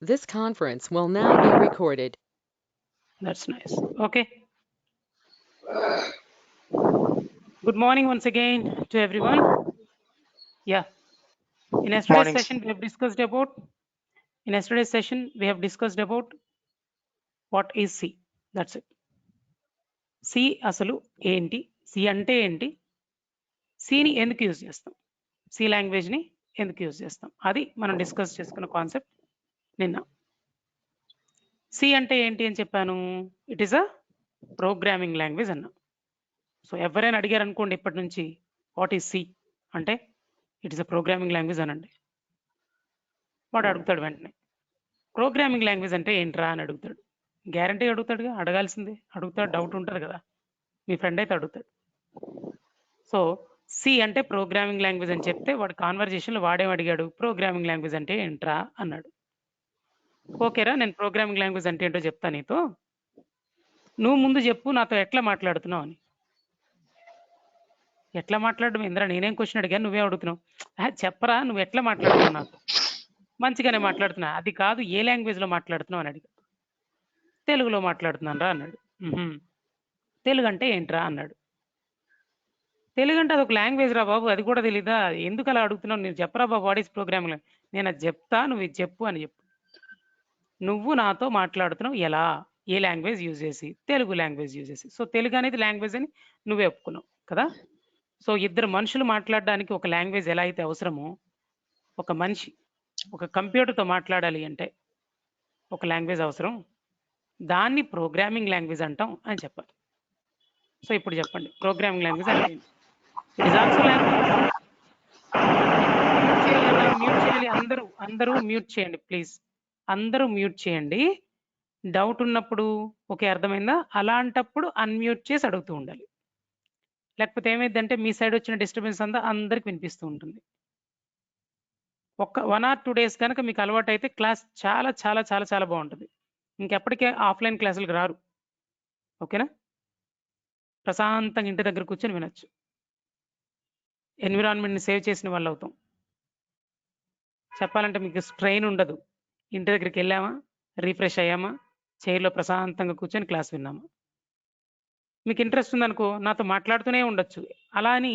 This conference will now be recorded. That's nice. Okay. Good morning once again to everyone. Yeah. In yesterday's Morning. session, we have discussed about what is C. That's it. C అసలు ఏంటి, C అంటే ఏంటి, సిని ఎందుకు use చేస్తాం, C లాంగ్వేజ్ని ఎందుకు use చేస్తాం, అది మనం డిస్కస్ చేసుకున్న కాన్సెప్ట్ నిన్న. సి అంటే ఏంటి అని చెప్పాను, it is a programming language అన్నా. సో ఎవరైనా అడిగారు అనుకోండి ఇప్పటి నుంచి వాట్ ఈస్ సి అంటే it is a programming language అనండి. వాడు అడుగుతాడు వెంటనే ప్రోగ్రామింగ్ లాంగ్వేజ్ అంటే ఏంట్రా అని అడుగుతాడు. గ్యారంటీ అడుగుతాడుగా, అడగాల్సిందే, అడుగుతాడు, డౌట్ ఉంటుంది కదా, మీ ఫ్రెండ్ అయితే అడుగుతాడు. సో సి అంటే ప్రోగ్రామింగ్ లాంగ్వేజ్ అని చెప్తే వాడు కాన్వర్జేషన్లో వాడేం అడిగాడు, ప్రోగ్రామింగ్ లాంగ్వేజ్ అంటే ఏంట్రా అన్నాడు. ఓకేరా, నేను ప్రోగ్రామింగ్ లాంగ్వేజ్ అంటే ఏంటో చెప్తా నీతో, నువ్వు ముందు చెప్పు నాతో ఎట్లా మాట్లాడుతున్నావు అని. ఎట్లా మాట్లాడడం ఇంద్రా, నేనేం క్వశ్చన్ అడిగాను, నువ్వే అడుగుతున్నావు. చెప్పరా నువ్వు ఎట్లా మాట్లాడుతున్నావు నాతో. మంచిగానే మాట్లాడుతున్నా, అది కాదు ఏ లాంగ్వేజ్లో మాట్లాడుతున్నావు అని అడిగాడు. తెలుగులో మాట్లాడుతున్నాను రా అన్నాడు. తెలుగు అంటే ఏంట్రా అన్నాడు. తెలుగు అంటే అదొక లాంగ్వేజ్ రా బాబు, అది కూడా తెలీదా, ఎందుకు అలా అడుగుతున్నావు, నేను చెప్పరా బాబు వాట్ ఈస్ ప్రోగ్రామింగ్. నేను అది చెప్తా, నువ్వు ఇది చెప్పు అని చెప్పు. నువ్వు నాతో మాట్లాడుతున్నావు ఎలా, ఏ లాంగ్వేజ్ యూజ్ చేసి, తెలుగు లాంగ్వేజ్ యూజ్ చేసి. సో తెలుగు అనేది లాంగ్వేజ్ అని నువ్వే ఒప్పుకున్నావు కదా. సో ఇద్దరు మనుషులు మాట్లాడడానికి ఒక లాంగ్వేజ్ ఎలా అయితే అవసరమో, ఒక మనిషి ఒక కంప్యూటర్తో మాట్లాడాలి అంటే ఒక లాంగ్వేజ్ అవసరం, దాన్ని ప్రోగ్రామింగ్ లాంగ్వేజ్ అంటాం అని చెప్పాలి. సో ఇప్పుడు చెప్పండి ప్రోగ్రామింగ్ లాంగ్వేజ్ అంటే ఏంటి. It is also language. Mute చేయాలి, అందరూ మ్యూట్ చేయండి ప్లీజ్, అందరూ మ్యూట్ చేయండి. డౌట్ ఉన్నప్పుడు ఓకే అర్థమైందా, అలాంటప్పుడు అన్మ్యూట్ చేసి అడుగుతూ ఉండాలి. లేకపోతే ఏమైందంటే మీ సైడ్ వచ్చిన డిస్టర్బెన్స్ అంతా అందరికి వినిపిస్తూ ఉంటుంది. ఒక 1 or 2 days కనుక మీకు అలవాటు అయితే క్లాస్ చాలా చాలా చాలా చాలా బాగుంటుంది. ఇంకెప్పటికే ఆఫ్లైన్ క్లాసులకు రారు. ఓకేనా, ప్రశాంతంగా ఇంటి దగ్గర కూర్చొని వినొచ్చు, ఎన్విరాన్మెంట్ని సేవ్ చేసిన వాళ్ళు అవుతాం. చెప్పాలంటే మీకు స్ట్రెయిన్ ఉండదు. ఇంటి దగ్గరికి వెళ్ళామా, రీఫ్రెష్ అయ్యామా, చైర్లో ప్రశాంతంగా కూర్చొని క్లాస్ విన్నామా. మీకు ఇంట్రెస్ట్ ఉందనుకో నాతో మాట్లాడుతూనే ఉండొచ్చు. అలా అని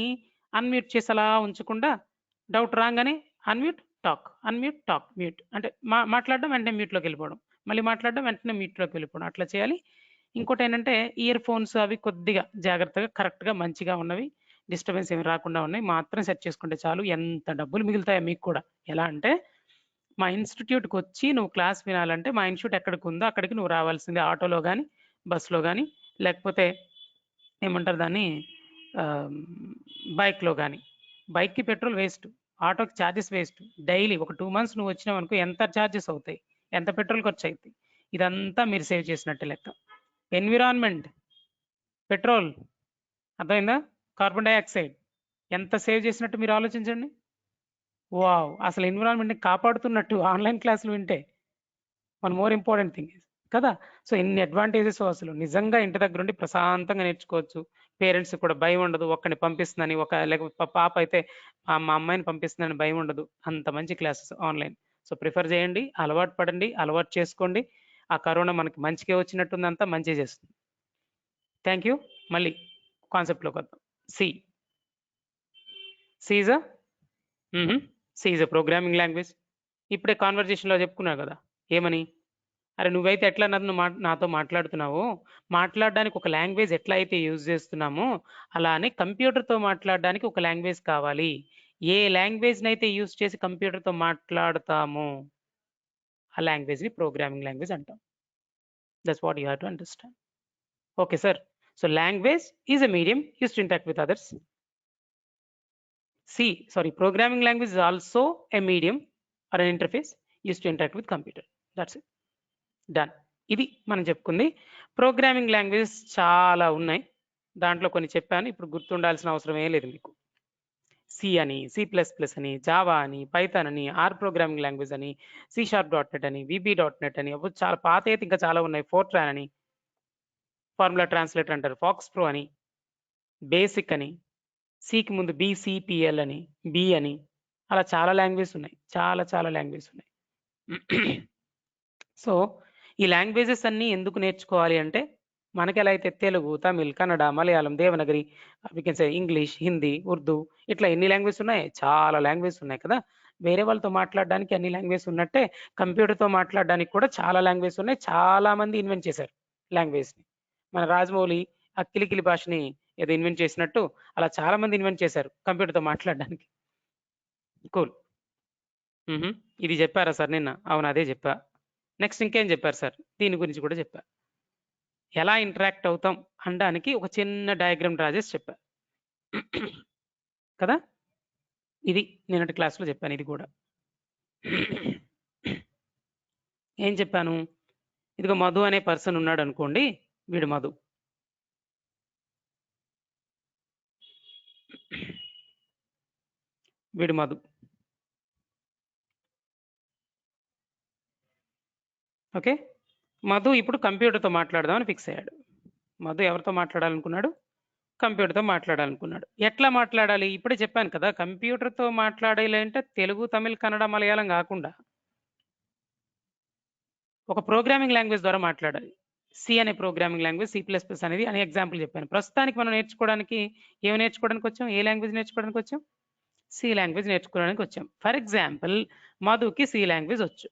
అన్మ్యూట్ చేసి అలా ఉంచకుండా డౌట్ రాగానే unmute talk, unmute talk, mute అంటే మాట్లాడడం వెంటనే మ్యూట్లోకి వెళ్ళిపోవడం, మళ్ళీ మాట్లాడడం వెంటనే మ్యూట్లోకి వెళ్ళిపోవడం, అట్లా చేయాలి. ఇంకోటి ఏంటంటే ఇయర్ ఫోన్స్ అవి కొద్దిగా జాగ్రత్తగా కరెక్ట్గా మంచిగా ఉన్నవి, డిస్టర్బెన్స్ ఏమి రాకుండా ఉన్నాయి మాత్రం సెట్ చేసుకుంటే చాలు. ఎంత డబ్బులు మిగులుతాయో మీకు కూడా. ఎలా అంటే మా ఇన్స్టిట్యూట్కి వచ్చి నువ్వు క్లాస్ వినాలంటే మా ఇన్స్టిట్యూట్ ఎక్కడికి ఉందో అక్కడికి నువ్వు రావాల్సిందే, ఆటోలో కానీ బస్సులో కానీ లేకపోతే ఏమంటారు దాన్ని బైక్లో కానీ. బైక్కి పెట్రోల్ వేస్ట్, ఆటోకి ఛార్జెస్ వేస్ట్. డైలీ ఒక 2 months నువ్వు వచ్చినావు అనుకో ఎంత ఛార్జెస్ అవుతాయి, ఎంత పెట్రోల్ ఖర్చు అవుతాయి, ఇదంతా మీరు సేవ్ చేసినట్టే లెక్క. ఎన్విరాన్మెంట్, పెట్రోల్, అర్థమైందా, కార్బన్ డైఆక్సైడ్ ఎంత సేవ్ చేసినట్టు మీరు ఆలోచించండి. వావ్, అసలు ఎన్విరాన్మెంట్ని కాపాడుతున్నట్టు ఆన్లైన్ క్లాసులు వింటే. వన్ మోర్ ఇంపార్టెంట్ థింగ్ కదా. సో ఎన్ని అడ్వాంటేజెస్ అసలు, నిజంగా ఇంటి దగ్గర ఉండి ప్రశాంతంగా నేర్చుకోవచ్చు. పేరెంట్స్ కూడా భయం ఉండదు, ఒక్కడిని పంపిస్తుందని, లేకపోతే పాప అయితే మా అమ్మాయిని పంపిస్తుందని భయం ఉండదు. అంత మంచి క్లాసెస్ ఆన్లైన్. సో ప్రిఫర్ చేయండి, అలవాటు పడండి, అలవాటు చేసుకోండి. ఆ కరోనా మనకి మంచిగా వచ్చినట్టుంది, అంతా మంచి చేస్తుంది. Thank you. మళ్ళీ కాన్సెప్ట్లోకి వద్దాం. C is a programming language. ఇప్పుడే కాన్వర్జేషన్లో చెప్పుకున్నావు కదా, ఏమని, అరే నువ్వైతే ఎట్లా నాతో మాట్లాడుతున్నావో, మాట్లాడడానికి ఒక లాంగ్వేజ్ ఎట్లా అయితే యూజ్ చేస్తున్నామో అలానే కంప్యూటర్తో మాట్లాడడానికి ఒక లాంగ్వేజ్ కావాలి. ఏ లాంగ్వేజ్ని అయితే యూజ్ చేసి కంప్యూటర్తో మాట్లాడతామో ఆ లాంగ్వేజ్ని ప్రోగ్రామింగ్ లాంగ్వేజ్ అంటాం. That's what you have to understand. Okay sir. So language is a medium use to interact with others. Programming language is also a medium or an interface used to interact with computer. That's it. Done. ఇది మనం చెప్పుకుంది. Programming languages చాలా ఉన్నాయి, దాంట్లో కొన్ని చెప్పాను, ఇప్పుడు గుర్తుండాల్సిన అవసరం ఏం లేదు మీకు. సి అని, C++ అని, జావా అని, పైథాన్ అని, ఆర్ ప్రోగ్రామింగ్ లాంగ్వేజ్ అని, C#.NET అని, VB.NET అని, చాలా పాత అయితే ఇంకా చాలా ఉన్నాయి. ఫోర్ట్రాన్ అని, ఫార్ములా ట్రాన్స్లేటర్ అంటారు, ఫాక్స్ ప్రో అని, బేసిక్ అని, సికి ముందు BCPL అని, బి అని, అలా చాలా లాంగ్వేజ్ ఉన్నాయి, చాలా లాంగ్వేజ్ ఉన్నాయి. సో ఈ లాంగ్వేజెస్ అన్నీ ఎందుకు నేర్చుకోవాలి అంటే మనకి ఎలా అయితే Telugu, Tamil, Kannada, Malayalam, Devanagari, we can say English, Hindi, Urdu ఇట్లా ఎన్ని లాంగ్వేజెస్ ఉన్నాయి? చాలా లాంగ్వేజెస్ ఉన్నాయి కదా! వేరే వాళ్ళతో మాట్లాడడానికి అన్ని లాంగ్వేజెస్ ఉన్నట్టే కంప్యూటర్‌తో మాట్లాడడానికి కూడా చాలా లాంగ్వేజెస్ ఉన్నాయి. చాలా మంది ఇన్వెంట్ చేశారు లాంగ్వేజ్‌ని. మన రాజమౌళి ఆ కిలికిలి భాషని ఏదో ఇన్వెంట్ చేసినట్టు అలా చాలా మంది ఇన్వెంట్ చేశారు కంప్యూటర్‌తో మాట్లాడడానికి. కూల్. హుహు. ఇది చెప్పారా సార్ నిన్న? అవును. అదే చెప్పా. నెక్స్ట్ ఇంకేం చెప్పారు సార్? దీని గురించి కూడా చెప్పా. ఎలా ఇంటరాక్ట్ అవుతాం అనడానికి ఒక చిన్న డయాగ్రామ్ డ్రా చేసి చెప్పా. కదా! ఇది నిన్నటి క్లాస్‌లో చెప్పాను ఇది కూడా. ఏం చెప్పాను? ఇదిగో మధు అనే పర్సన్ ఉన్నాడనుకోండి. వీడు మధు. వీడు మధు. ఓకే. మధు ఇప్పుడు కంప్యూటర్‌తో మాట్లాడదాం అని ఫిక్స్ అయ్యాడు. మధు ఎవరితో మాట్లాడాలనుకున్నాడు? కంప్యూటర్‌తో మాట్లాడాలనుకున్నాడు. ఎట్లా మాట్లాడాలి? ఇప్పుడే చెప్పాను కదా! కంప్యూటర్‌తో మాట్లాడాలి అంటే తెలుగు, తమిళ్, కన్నడ, మలయాళం గాకుండా ఒక ప్రోగ్రామింగ్ లాంగ్వేజ్ ద్వారా మాట్లాడాలి. సి అనే ప్రోగ్రామింగ్ లాంగ్వేజ్, సి++ అనేది అని ఎగ్జాంపుల్ చెప్పాను. ప్రస్తుతానికి మనం నేర్చుకోవడానికి ఏమి నేర్చుకోవడానికి వచ్చాం? ఏ లాంగ్వేజ్ నేర్చుకోవడానికి వచ్చాం? సి లాంగ్వేజ్ నేర్చుకోవడానికి వచ్చాం. ఫర్ ఎగ్జాంపుల్ మధుకి సి లాంగ్వేజ్ వచ్చు.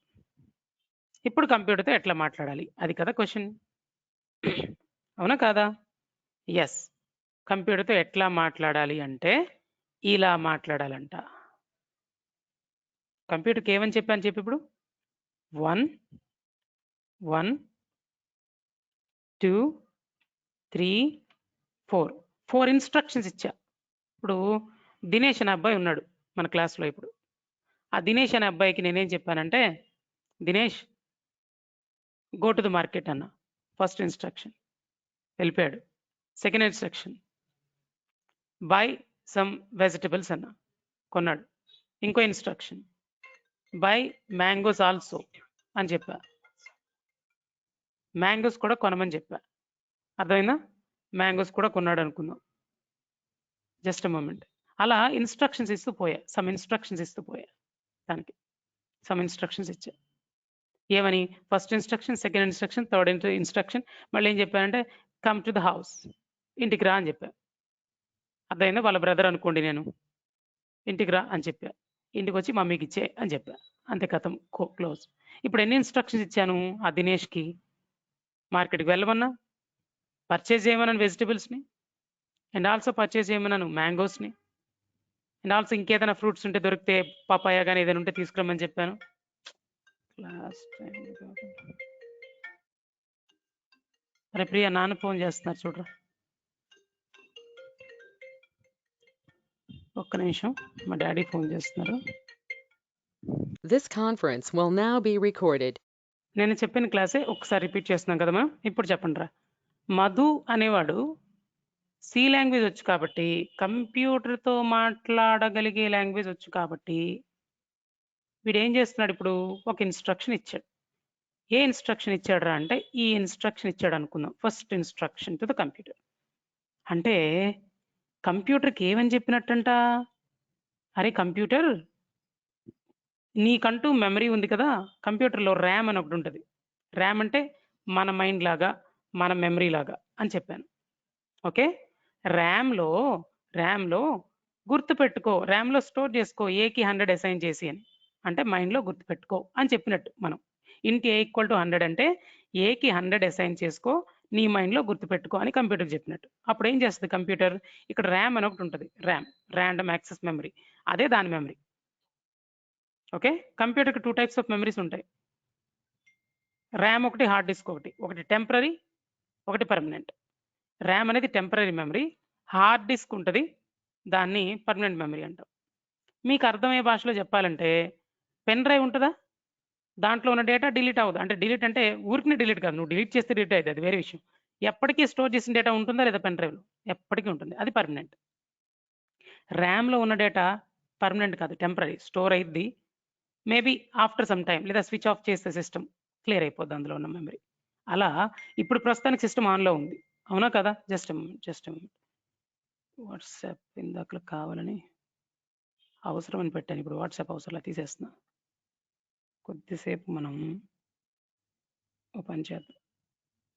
ఇప్పుడు కంప్యూటర్‌తో ఎట్లా మాట్లాడాలి? అది కదా క్వెషన్. అవునా కాదా? యెస్. కంప్యూటర్‌తో ఎట్లా మాట్లాడాలి అంటే ఇలా మాట్లాడాలంట. కంప్యూటర్‌కి ఏమని చెప్పాను చెప్పు ఇప్పుడు? 1, 1, 2, 3, 4. 4 ఇన్‌స్ట్రక్షన్స్ ఇచ్చా. ఇప్పుడు దినేష్ అనే అబ్బాయి ఉన్నాడు మన క్లాస్‌లో ఇప్పుడు. ఆ దినేష్ అనే అబ్బాయికి నేనేం చెప్పానంటే, Dinesh go to the market అన్నా. First instruction. వెళ్ళిపోయాడు. Second instruction buy some vegetables అన్నా. కొన్నాడు. ఇంకో ఇన్‌స్ట్రక్షన్ బై మ్యాంగోస్ ఆల్సో అని చెప్పా. మ్యాంగోస్ కూడా కొనమని చెప్పా. అర్థమైందా? మ్యాంగోస్ కూడా కొన్నాడు అనుకుందాం. Just a moment. అలా ఇన్‌స్ట్రక్షన్స్ ఇస్తూ పోయా. సమ్ ఇన్‌స్ట్రక్షన్స్ ఇస్తూ పోయా దానికి. సమ్ ఇన్‌స్ట్రక్షన్స్ ఇచ్చా. ఏమని? First instruction, second instruction, third instruction మళ్ళీ ఏం చెప్పానంటే కమ్ టు ద హౌస్. ఇంటికి రా అని చెప్పా. అర్థమైందా? వాళ్ళ బ్రదర్ అనుకోండి నేను. ఇంటికి రా అని చెప్పా. ఇంటికొచ్చి మమ్మీకి ఇచ్చేయి అని చెప్పా. అంతే కథం క్లోజ్. ఇప్పుడు ఎన్ని ఇన్‌స్ట్రక్షన్స్ ఇచ్చాను ఆ దినేష్‌కి? మార్కెట్‌కి వెళ్ళమన్నా, పర్చేజ్ చేయమన్నాను వెజిటబుల్స్‌ని అండ్ ఆల్సో పర్చేజ్ చేయమన్నాను మ్యాంగోస్‌ని అండ్ ఆల్సో ఇంకేదైనా ఫ్రూట్స్ ఉంటే దొరికితే పపాయ గాని ఏదైనా ఉంటే తీసుకురమ్మని చెప్పాను. క్లాస్ టైం అరే ప్రియ నాన్న ఫోన్ చేస్తున్నారు చూడరా. ఒక్క నిమిషం మా డాడీ ఫోన్ చేస్తున్నారు. This conference will now be recorded. నేను చెప్పిన క్లాసే ఒకసారి రిపీట్ చేస్తున్నాం కదా మనం. ఇప్పుడు చెప్పండి రా. మధు అనేవాడు సి లాంగ్వేజ్ వచ్చు కాబట్టి, కంప్యూటర్‌తో మాట్లాడగలిగే లాంగ్వేజ్ వచ్చు కాబట్టి, వీడేం చేస్తున్నాడు ఇప్పుడు? ఒక ఇన్‌స్ట్రక్షన్ ఇచ్చాడు. ఏ ఇన్‌స్ట్రక్షన్ ఇచ్చాడురా అంటే, ఈ ఇన్‌స్ట్రక్షన్ ఇచ్చాడు అనుకుందాం. First instruction to the computer. అంటే కంప్యూటర్‌కి ఏమని చెప్పినట్టంట? అరే కంప్యూటర్ నీకంటూ మెమరీ ఉంది కదా! కంప్యూటర్‌లో ర్యామ్ అని ఒకటుంటది. ర్యామ్ అంటే మన మైండ్ లాగా, మన మెమరీ లాగా అని చెప్పాను. ఓకే. ర్యామ్‌లో ర్యామ్‌లో గుర్తుపెట్టుకో. ర్యామ్‌లో స్టోర్ చేసుకో. ఏకి 100 అసైన్ చేసి అని. అంటే మైండ్‌లో గుర్తుపెట్టుకో అని చెప్పినట్టు మనం. ఇంట్ ఏ ఈక్వల్ టు 100 అంటే ఏకి 100 అసైన్ చేసుకో. నీ మైండ్‌లో గుర్తుపెట్టుకో అని కంప్యూటర్‌కి చెప్పినట్టు. అప్పుడు ఏం చేస్తది కంప్యూటర్? ఇక్కడ ర్యామ్ అని ఒకటి ఉంటది. RAM random access memory. అదే దాని మెమరీ. ఓకే. కంప్యూటర్‌కి 2 టైప్స్ ఆఫ్ మెమరీస్ ఉంటాయి. ర్యామ్ ఒకటి, హార్డ్ డిస్క్ ఒకటి. ఒకటి టెంపరరీ, ఒకటి పర్మనెంట్. ర్యామ్ అనేది టెంపరరీ మెమరీ. హార్డ్ డిస్క్ ఉంటది. దాన్ని పర్మనెంట్ మెమరీ అంటాం. మీకు అర్థమయ్యే భాషలో చెప్పాలంటే పెన్ డ్రైవ్ ఉంటదా? దాంట్లో ఉన్న డేటా డిలీట్ అవ్వదు. అంటే డిలీట్ అంటే ఊరికనే డిలీట్ కాదు. నువ్వు డిలీట్ చేస్తే డిలీట్ అయిద్ది. అది వేరే విషయం. ఎప్పటికీ స్టోర్ చేసిన డేటా ఉంటుందా లేదా పెన్ డ్రైవ్‌లో? ఎప్పటికీ ఉంటుంది. అది పర్మనెంట్. ర్యామ్‌లో ఉన్న డేటా పర్మనెంట్ కాదు. టెంపరరీ. స్టోర్ అయిద్ది. మేబీ ఆఫ్టర్ సమ్ టైమ్ లేదా స్విచ్ ఆఫ్ చేస్తే సిస్టమ్ క్లియర్ అయిపోద్ది అందులో ఉన్న మెమరీ. అలా ఇప్పుడు ప్రస్తుతానికి సిస్టమ్ ఆన్‌లో ఉంది. అవునా కదా? Just a moment. Just a moment. WhatsApp ఇందాకల కావాలని అవసరం అని పెట్టాను. ఇప్పుడు వాట్సాప్ అవసరంలా తీసేస్తున్నా. కొద్దిసేపు మనం ఓపెన్ చేద్దాం,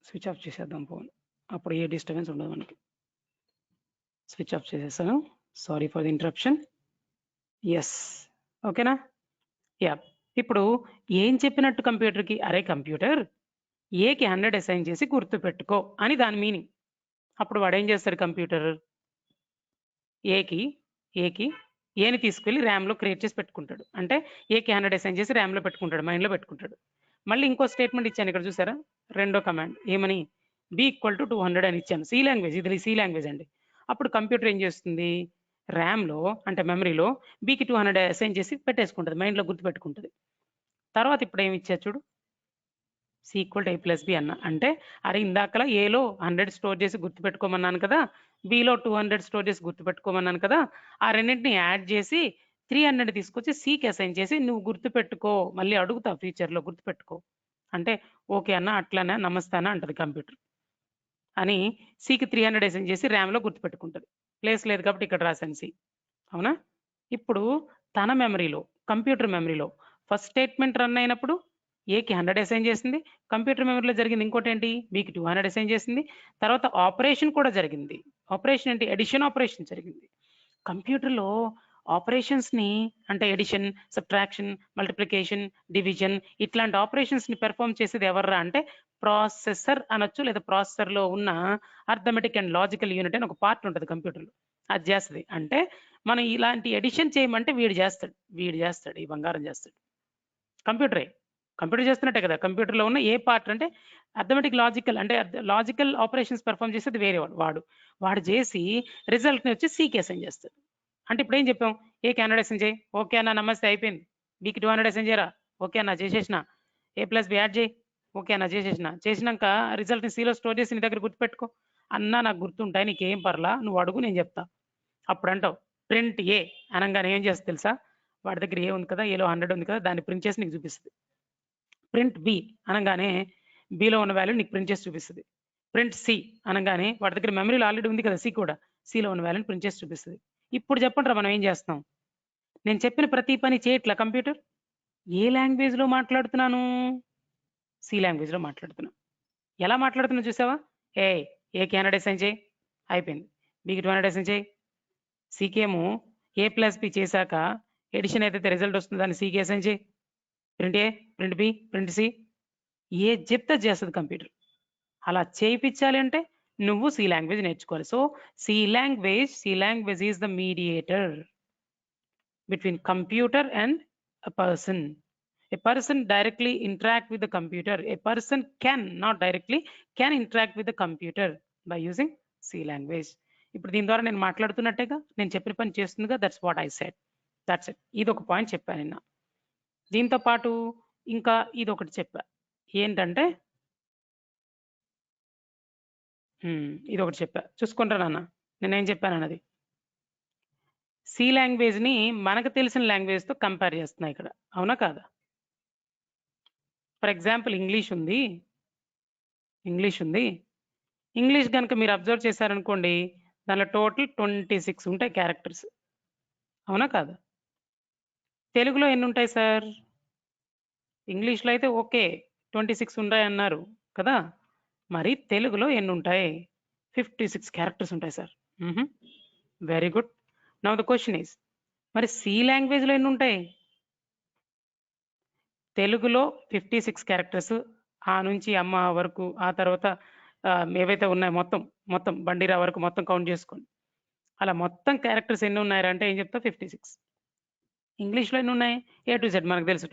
స్విచ్ ఆఫ్ చేసేద్దాం ఫోన్, అప్పుడు ఏ డిస్టర్బెన్స్ ఉండదు మనకి. స్విచ్ ఆఫ్ చేసేసాను, sorry for the interruption. Yes, ఓకేనా? యా. ఇప్పుడు ఏం చెప్పినట్టు కంప్యూటర్కి, అరే కంప్యూటర్ ఏకి 100 అసైన్ చేసి గుర్తుపెట్టుకో అని దాని మీనింగ్. అప్పుడు వాడు ఏం చేస్తాడు కంప్యూటర్, ఏకి ఏని తీసుకెళ్ళి ర్యామ్లో క్రియేట్ చేసి పెట్టుకుంటాడు. అంటే ఏకి 100 అసైన్ చేసి ర్యామ్లో పెట్టుకుంటాడు, మైండ్లో పెట్టుకుంటాడు. మళ్ళీ ఇంకో స్టేట్మెంట్ ఇచ్చాను ఇక్కడ చూసారా, రెండో కమాండ్ ఏమని, బి ఈక్వల్ టు 200 అని ఇచ్చాను. సి లాంగ్వేజ్, ఇది సి లాంగ్వేజ్ అండి. అప్పుడు కంప్యూటర్ ఏం చేస్తుంది, ర్యామ్లో అంటే మెమరీలో బికి 200 అసైన్ చేసి పెట్టేసుకుంటుంది, మైండ్లో గుర్తుపెట్టుకుంటుంది. తర్వాత ఇప్పుడు ఏమి ఇచ్చా చూడు, C equal to A plus B అన్న. అంటే అరే ఇందాకలా ఏలో 100 స్టోర్ చేసి గుర్తుపెట్టుకోమన్నాను కదా, బిలో 200 స్టోర్ చేసి గుర్తుపెట్టుకోమన్నాను కదా, ఆ రెండింటిని యాడ్ చేసి 300 తీసుకొచ్చి సికి అసైన్ చేసి నువ్వు గుర్తుపెట్టుకో, మళ్ళీ అడుగుతా ఫ్యూచర్లో గుర్తుపెట్టుకో అంటే ఓకే అన్న, అట్లనే నమస్తే అన్న అంటది కంప్యూటర్. అని సికి 300 అసైన్ చేసి ర్యామ్లో గుర్తుపెట్టుకుంటుంది. ప్లేస్ లేదు కాబట్టి ఇక్కడ రాశాను సి, అవునా? ఇప్పుడు తన మెమరీలో, కంప్యూటర్ మెమరీలో ఫస్ట్ స్టేట్మెంట్ రన్ అయినప్పుడు ఏకి 100 అసైన్ చేసింది, కంప్యూటర్ మెమరీలో జరిగింది ఇంకోటి ఏంటి, బికి 200 అసైన్ చేసింది. తర్వాత ఆపరేషన్ కూడా జరిగింది. ఆపరేషన్ ఏంటి, ఎడిషన్ ఆపరేషన్ జరిగింది. కంప్యూటర్లో ఆపరేషన్స్ని అంటే ఎడిషన్, సబ్ట్రాక్షన్, మల్టిప్లికేషన్, డివిజన్ ఇట్లాంటి ఆపరేషన్స్ని పెర్ఫామ్ చేసేది ఎవర్రా అంటే ప్రాసెసర్ అనొచ్చు, లేదా ప్రాసెసర్లో ఉన్న అర్థమెటిక్ అండ్ లాజికల్ యూనిట్ అని ఒక పార్ట్ ఉంటుంది కంప్యూటర్లో, అది చేస్తుంది. అంటే మనం ఇలాంటి ఎడిషన్ చేయమంటే వీడు చేస్తాడు, ఈ బంగారం చేస్తాడు. కంప్యూటర్ చేస్తున్నట్టే కదా, కంప్యూటర్లో ఉన్న ఏ పార్ట్ అంటే అర్థమెటిక్ లాజికల్ అంటే లాజికల్ ఆపరేషన్స్ పెర్ఫామ్ చేసేది వేరే వాడు చేసి రిజల్ట్ని వచ్చి సికి అసైన్ చేస్తాడు. అంటే ఇప్పుడు ఏం చెప్పాం, ఏ 100 అసైన్ చేయి, ఓకే అన్న నమస్తే అయిపోయింది. బికి 200 అసైన్ చేయరా, ఓకే అన్న చేసేసిన. ఏ ప్లస్ బి యాడ్ చేయి, ఓకే అన్న చేసినాక రిజల్ట్ని సిలో స్టోర్ చేసి నీ దగ్గర గుర్తుపెట్టుకో అన్న, నాకు గుర్తుంటాయి, నీకేం పర్లా, నువ్వు అడుగు నేను చెప్తా. అప్పుడు అంటావు ప్రింట్ ఏ అనగానే ఏం చేస్తుంది తెలుసా, వాడి దగ్గర ఏ ఉంది కదా, ఏలో 100 ఉంది కదా, దాన్ని ప్రింట్ చేసి నీకు చూపిస్తుంది. ప్రింట్ బి అనగానే బిలో ఉన్న వాల్యూ నీకు ప్రింట్ చేసి చూపిస్తుంది. ప్రింట్ సి అనగానే వాడి దగ్గర మెమరీలో ఆల్రెడీ ఉంది కదా సి కూడా, సిలో ఉన్న వాల్యూని ప్రింట్ చేసి చూపిస్తుంది. ఇప్పుడు చెప్పండి మనం ఏం చేస్తాం, నేను చెప్పిన ప్రతి పని చేయట్లా కంప్యూటర్, ఏ లాంగ్వేజ్లో మాట్లాడుతున్నాను, సి లాంగ్వేజ్లో మాట్లాడుతున్నాను. ఎలా మాట్లాడుతున్నా చూసావా, ఏకి 100 అసైన్ చేయి అయిపోయింది, బికి 200 అసైన్ చేయి, సికి ఏమో ఏ ప్లస్ బి చేశాక ఎడిషన్ అయితే రిజల్ట్ వస్తుంది, దాన్ని సికి అసైన్ చేయి, print A, print B, print C, ఏ చెప్తే చేస్తుంది కంప్యూటర్. అలా చేయించాలి అంటే నువ్వు సి లాంగ్వేజ్ నేర్చుకోవాలి. So C language is the mediator between computer and a person directly interact with the computer. A person not directly can interact with the computer by using C language. ఇప్పుడు దీని ద్వారా నేను మాట్లాడుతున్నట్టేగా, నేను చెప్పిన పని చేస్తుందిగా, that's what I said, that's it. ఇది ఒక పాయింట్ చెప్పాను నిన్న. దీంతో పాటు ఇంకా ఇది ఒకటి చెప్పా, ఏంటంటే ఇది ఒకటి చెప్పా, చూసుకుంటారా నాన్న నేనేం చెప్పాను అన్నది. సి లాంగ్వేజ్ని మనకు తెలిసిన లాంగ్వేజ్తో కంపేర్ చేస్తున్నా ఇక్కడ, అవునా కాదా? ఫర్ ఎగ్జాంపుల్ ఇంగ్లీష్ ఉంది, ఇంగ్లీష్ కనుక మీరు అబ్జర్వ్ చేశారనుకోండి, దానిలో టోటల్ 26 ఉంటాయి క్యారెక్టర్స్, అవునా కాదా? తెలుగులో ఎన్ని ఉంటాయి సార్? ఇంగ్లీష్లో అయితే ఓకే 26 ఉంటాయి అన్నారు కదా, మరి తెలుగులో ఎన్ని ఉంటాయి? 56 క్యారెక్టర్స్ ఉంటాయి sir. Very good. Now the question is, మరి సి లాంగ్వేజ్లో ఎన్ని ఉంటాయి? తెలుగులో 56 క్యారెక్టర్స్, ఆ నుంచి అమ్మ వరకు, ఆ తర్వాత ఏవైతే ఉన్నాయో మొత్తం బండిరా వరకు మొత్తం కౌంట్ చేసుకోండి. అలా మొత్తం క్యారెక్టర్స్ ఎన్ని ఉన్నాయంటే ఏం చెప్తా, 56. ఇంగ్లీష్లో ఎన్ని ఉన్నాయి? ఏ టు జెడ్ మనకు తెలుసు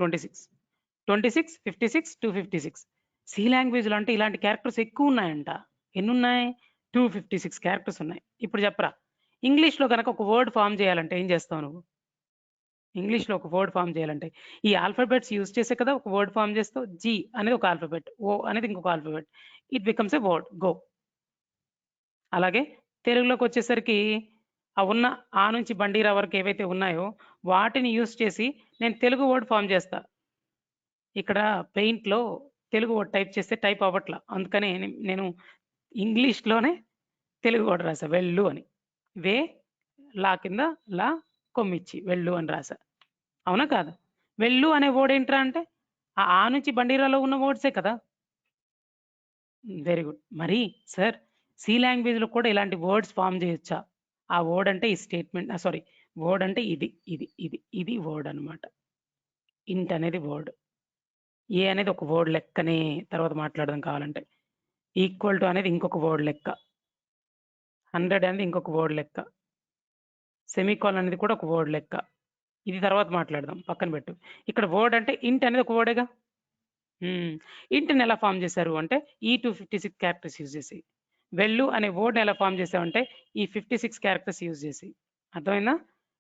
26, 56, 256. సి లాంగ్వేజ్లో అంటే ఇలాంటి క్యారెక్టర్స్ ఎక్కువ ఉన్నాయంట. ఎన్ని ఉన్నాయి? 256 క్యారెక్టర్స్ ఉన్నాయి. ఇప్పుడు చెప్పరా, ఇంగ్లీష్లో కనుక ఒక వర్డ్ ఫామ్ చేయాలంటే ఏం చేస్తావు నువ్వు? ఇంగ్లీష్లో ఒక వర్డ్ ఫామ్ చేయాలంటే ఈ ఆల్ఫాబెట్స్ యూజ్ చేసే కదా ఒక వర్డ్ ఫామ్ చేస్తావు. జి అనేది ఒక ఆల్ఫాబెట్, ఓ అనేది ఇంకొక alphabet, it becomes a word, go. అలాగే తెలుగులోకి వచ్చేసరికి ఆ ఉన్న ఆ నుంచి బండిరా వరకు ఏవైతే ఉన్నాయో వాటిని యూజ్ చేసి నేను తెలుగు వర్డ్ ఫామ్ చేస్తా. ఇక్కడ పెయింట్లో తెలుగు వర్డ్ టైప్ చేస్తే టైప్ అవ్వట్లా, అందుకని నేను ఇంగ్లీష్లోనే తెలుగు వర్డ్ రాసా, వెళ్ళు అని. వే లా కింద లా కొమ్మిచ్చి వెళ్ళు అని రాసా, అవునా కాదా? వెళ్ళు అనే వర్డ్ ఏంట్రా అంటే ఆ నుంచి బండిరాలో ఉన్న వర్డ్సే కదా. Very good. మరి సార్ సి లాంగ్వేజ్‌లో కూడా ఇలాంటి వర్డ్స్ ఫార్మ్ చేయొచ్చా? ఆ వర్డ్ అంటే ఈ స్టేట్మెంట్ సారీ వర్డ్ అంటే ఇది వర్డ్ అన్నమాట. ఇంట్ అనేది వర్డ్. ఏ అనేది ఒక వర్డ్ లెక్కనే తర్వాత మాట్లాడదాం కావాలంటే. ఈక్వల్ టు అనేది ఇంకొక వర్డ్ లెక్క. 100 అనేది ఇంకొక వర్డ్ లెక్క. సెమీకోలన్ అనేది కూడా ఒక వర్డ్ లెక్క. ఇది తర్వాత మాట్లాడదాం పక్కన పెట్టు. ఇక్కడ వర్డ్ అంటే ఇంట్ అనేది ఒక వర్డేగా. ఇంట్‌ని ఎలా ఫార్మ్ చేశారు అంటే ఈ 256 క్యారెక్టర్స్ యూజ్ చేసి. వెళ్ళు అనే వర్డ్‌ని ఎలా ఫార్మ్ చేసామంటే ఈ 56 క్యారెక్టర్స్ యూజ్ చేసి. అర్థమైందా?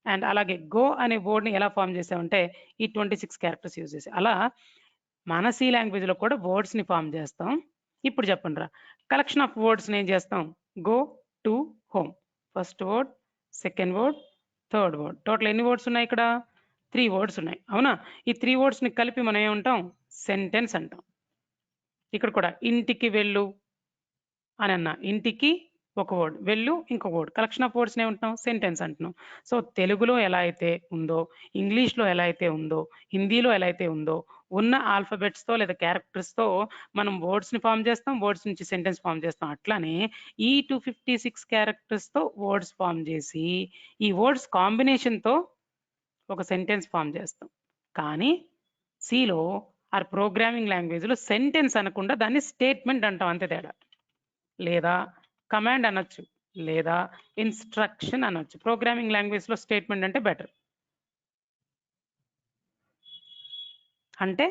అండ్ అలాగే గో అనే వర్డ్‌ని ఎలా ఫార్మ్ చేసామంటే ఈ 26 క్యారెక్టర్స్ యూజ్ చేసి. అలా మన సి లాంగ్వేజ్‌లో కూడా వర్డ్స్‌ని ఫార్మ్ చేస్తాం. ఇప్పుడు చెప్పండిరా కలెక్షన్ ఆఫ్ వర్డ్స్‌ని ఏం చేస్తాం? Go, to, home. First word, second word, third word. Total ఎన్ని వర్డ్స్ ఉన్నాయి ఇక్కడ? 3 వర్డ్స్ ఉన్నాయి. అవునా? ఈ 3 వర్డ్స్‌ని కలిపి మనం ఏమంటాం? సెంటెన్స్ అంటాం. ఇక్కడ కూడా ఇంటికి వెళ్ళు అని అన్నా. ఇంటికి ఒక వర్డ్, వెళ్ళు ఇంకొక వర్డ్. కలెక్షన్ ఆఫ్ వర్డ్స్‌ని ఏమంటున్నాం? సెంటెన్స్ అంటున్నాం. సో తెలుగులో ఎలా అయితే ఉందో, ఇంగ్లీష్‌లో ఎలా అయితే ఉందో, హిందీలో ఎలా అయితే ఉందో, ఉన్న ఆల్ఫాబెట్స్‌తో లేదా క్యారెక్టర్స్‌తో మనం వర్డ్స్‌ని ఫార్మ్ చేస్తాం. వర్డ్స్ నుంచి సెంటెన్స్ ఫార్మ్ చేస్తాం. అట్లానే ఈ 256 క్యారెక్టర్స్‌తో వర్డ్స్ ఫార్మ్ చేసి, ఈ వర్డ్స్ కాంబినేషన్‌తో ఒక సెంటెన్స్ ఫార్మ్ చేస్తాం. కానీ సిలో ఆర్ ప్రోగ్రామింగ్ లాంగ్వేజ్‌లో సెంటెన్స్ అనకుండా దాన్ని స్టేట్మెంట్ అంటాం అంతే తేడా. లేదా కమాండ్ అనొచ్చు, లేదా ఇన్స్ట్రక్షన్ అనొచ్చు. ప్రోగ్రామింగ్ లాంగ్వేజ్‌లో స్టేట్మెంట్ అంటే బెటర్. అంటే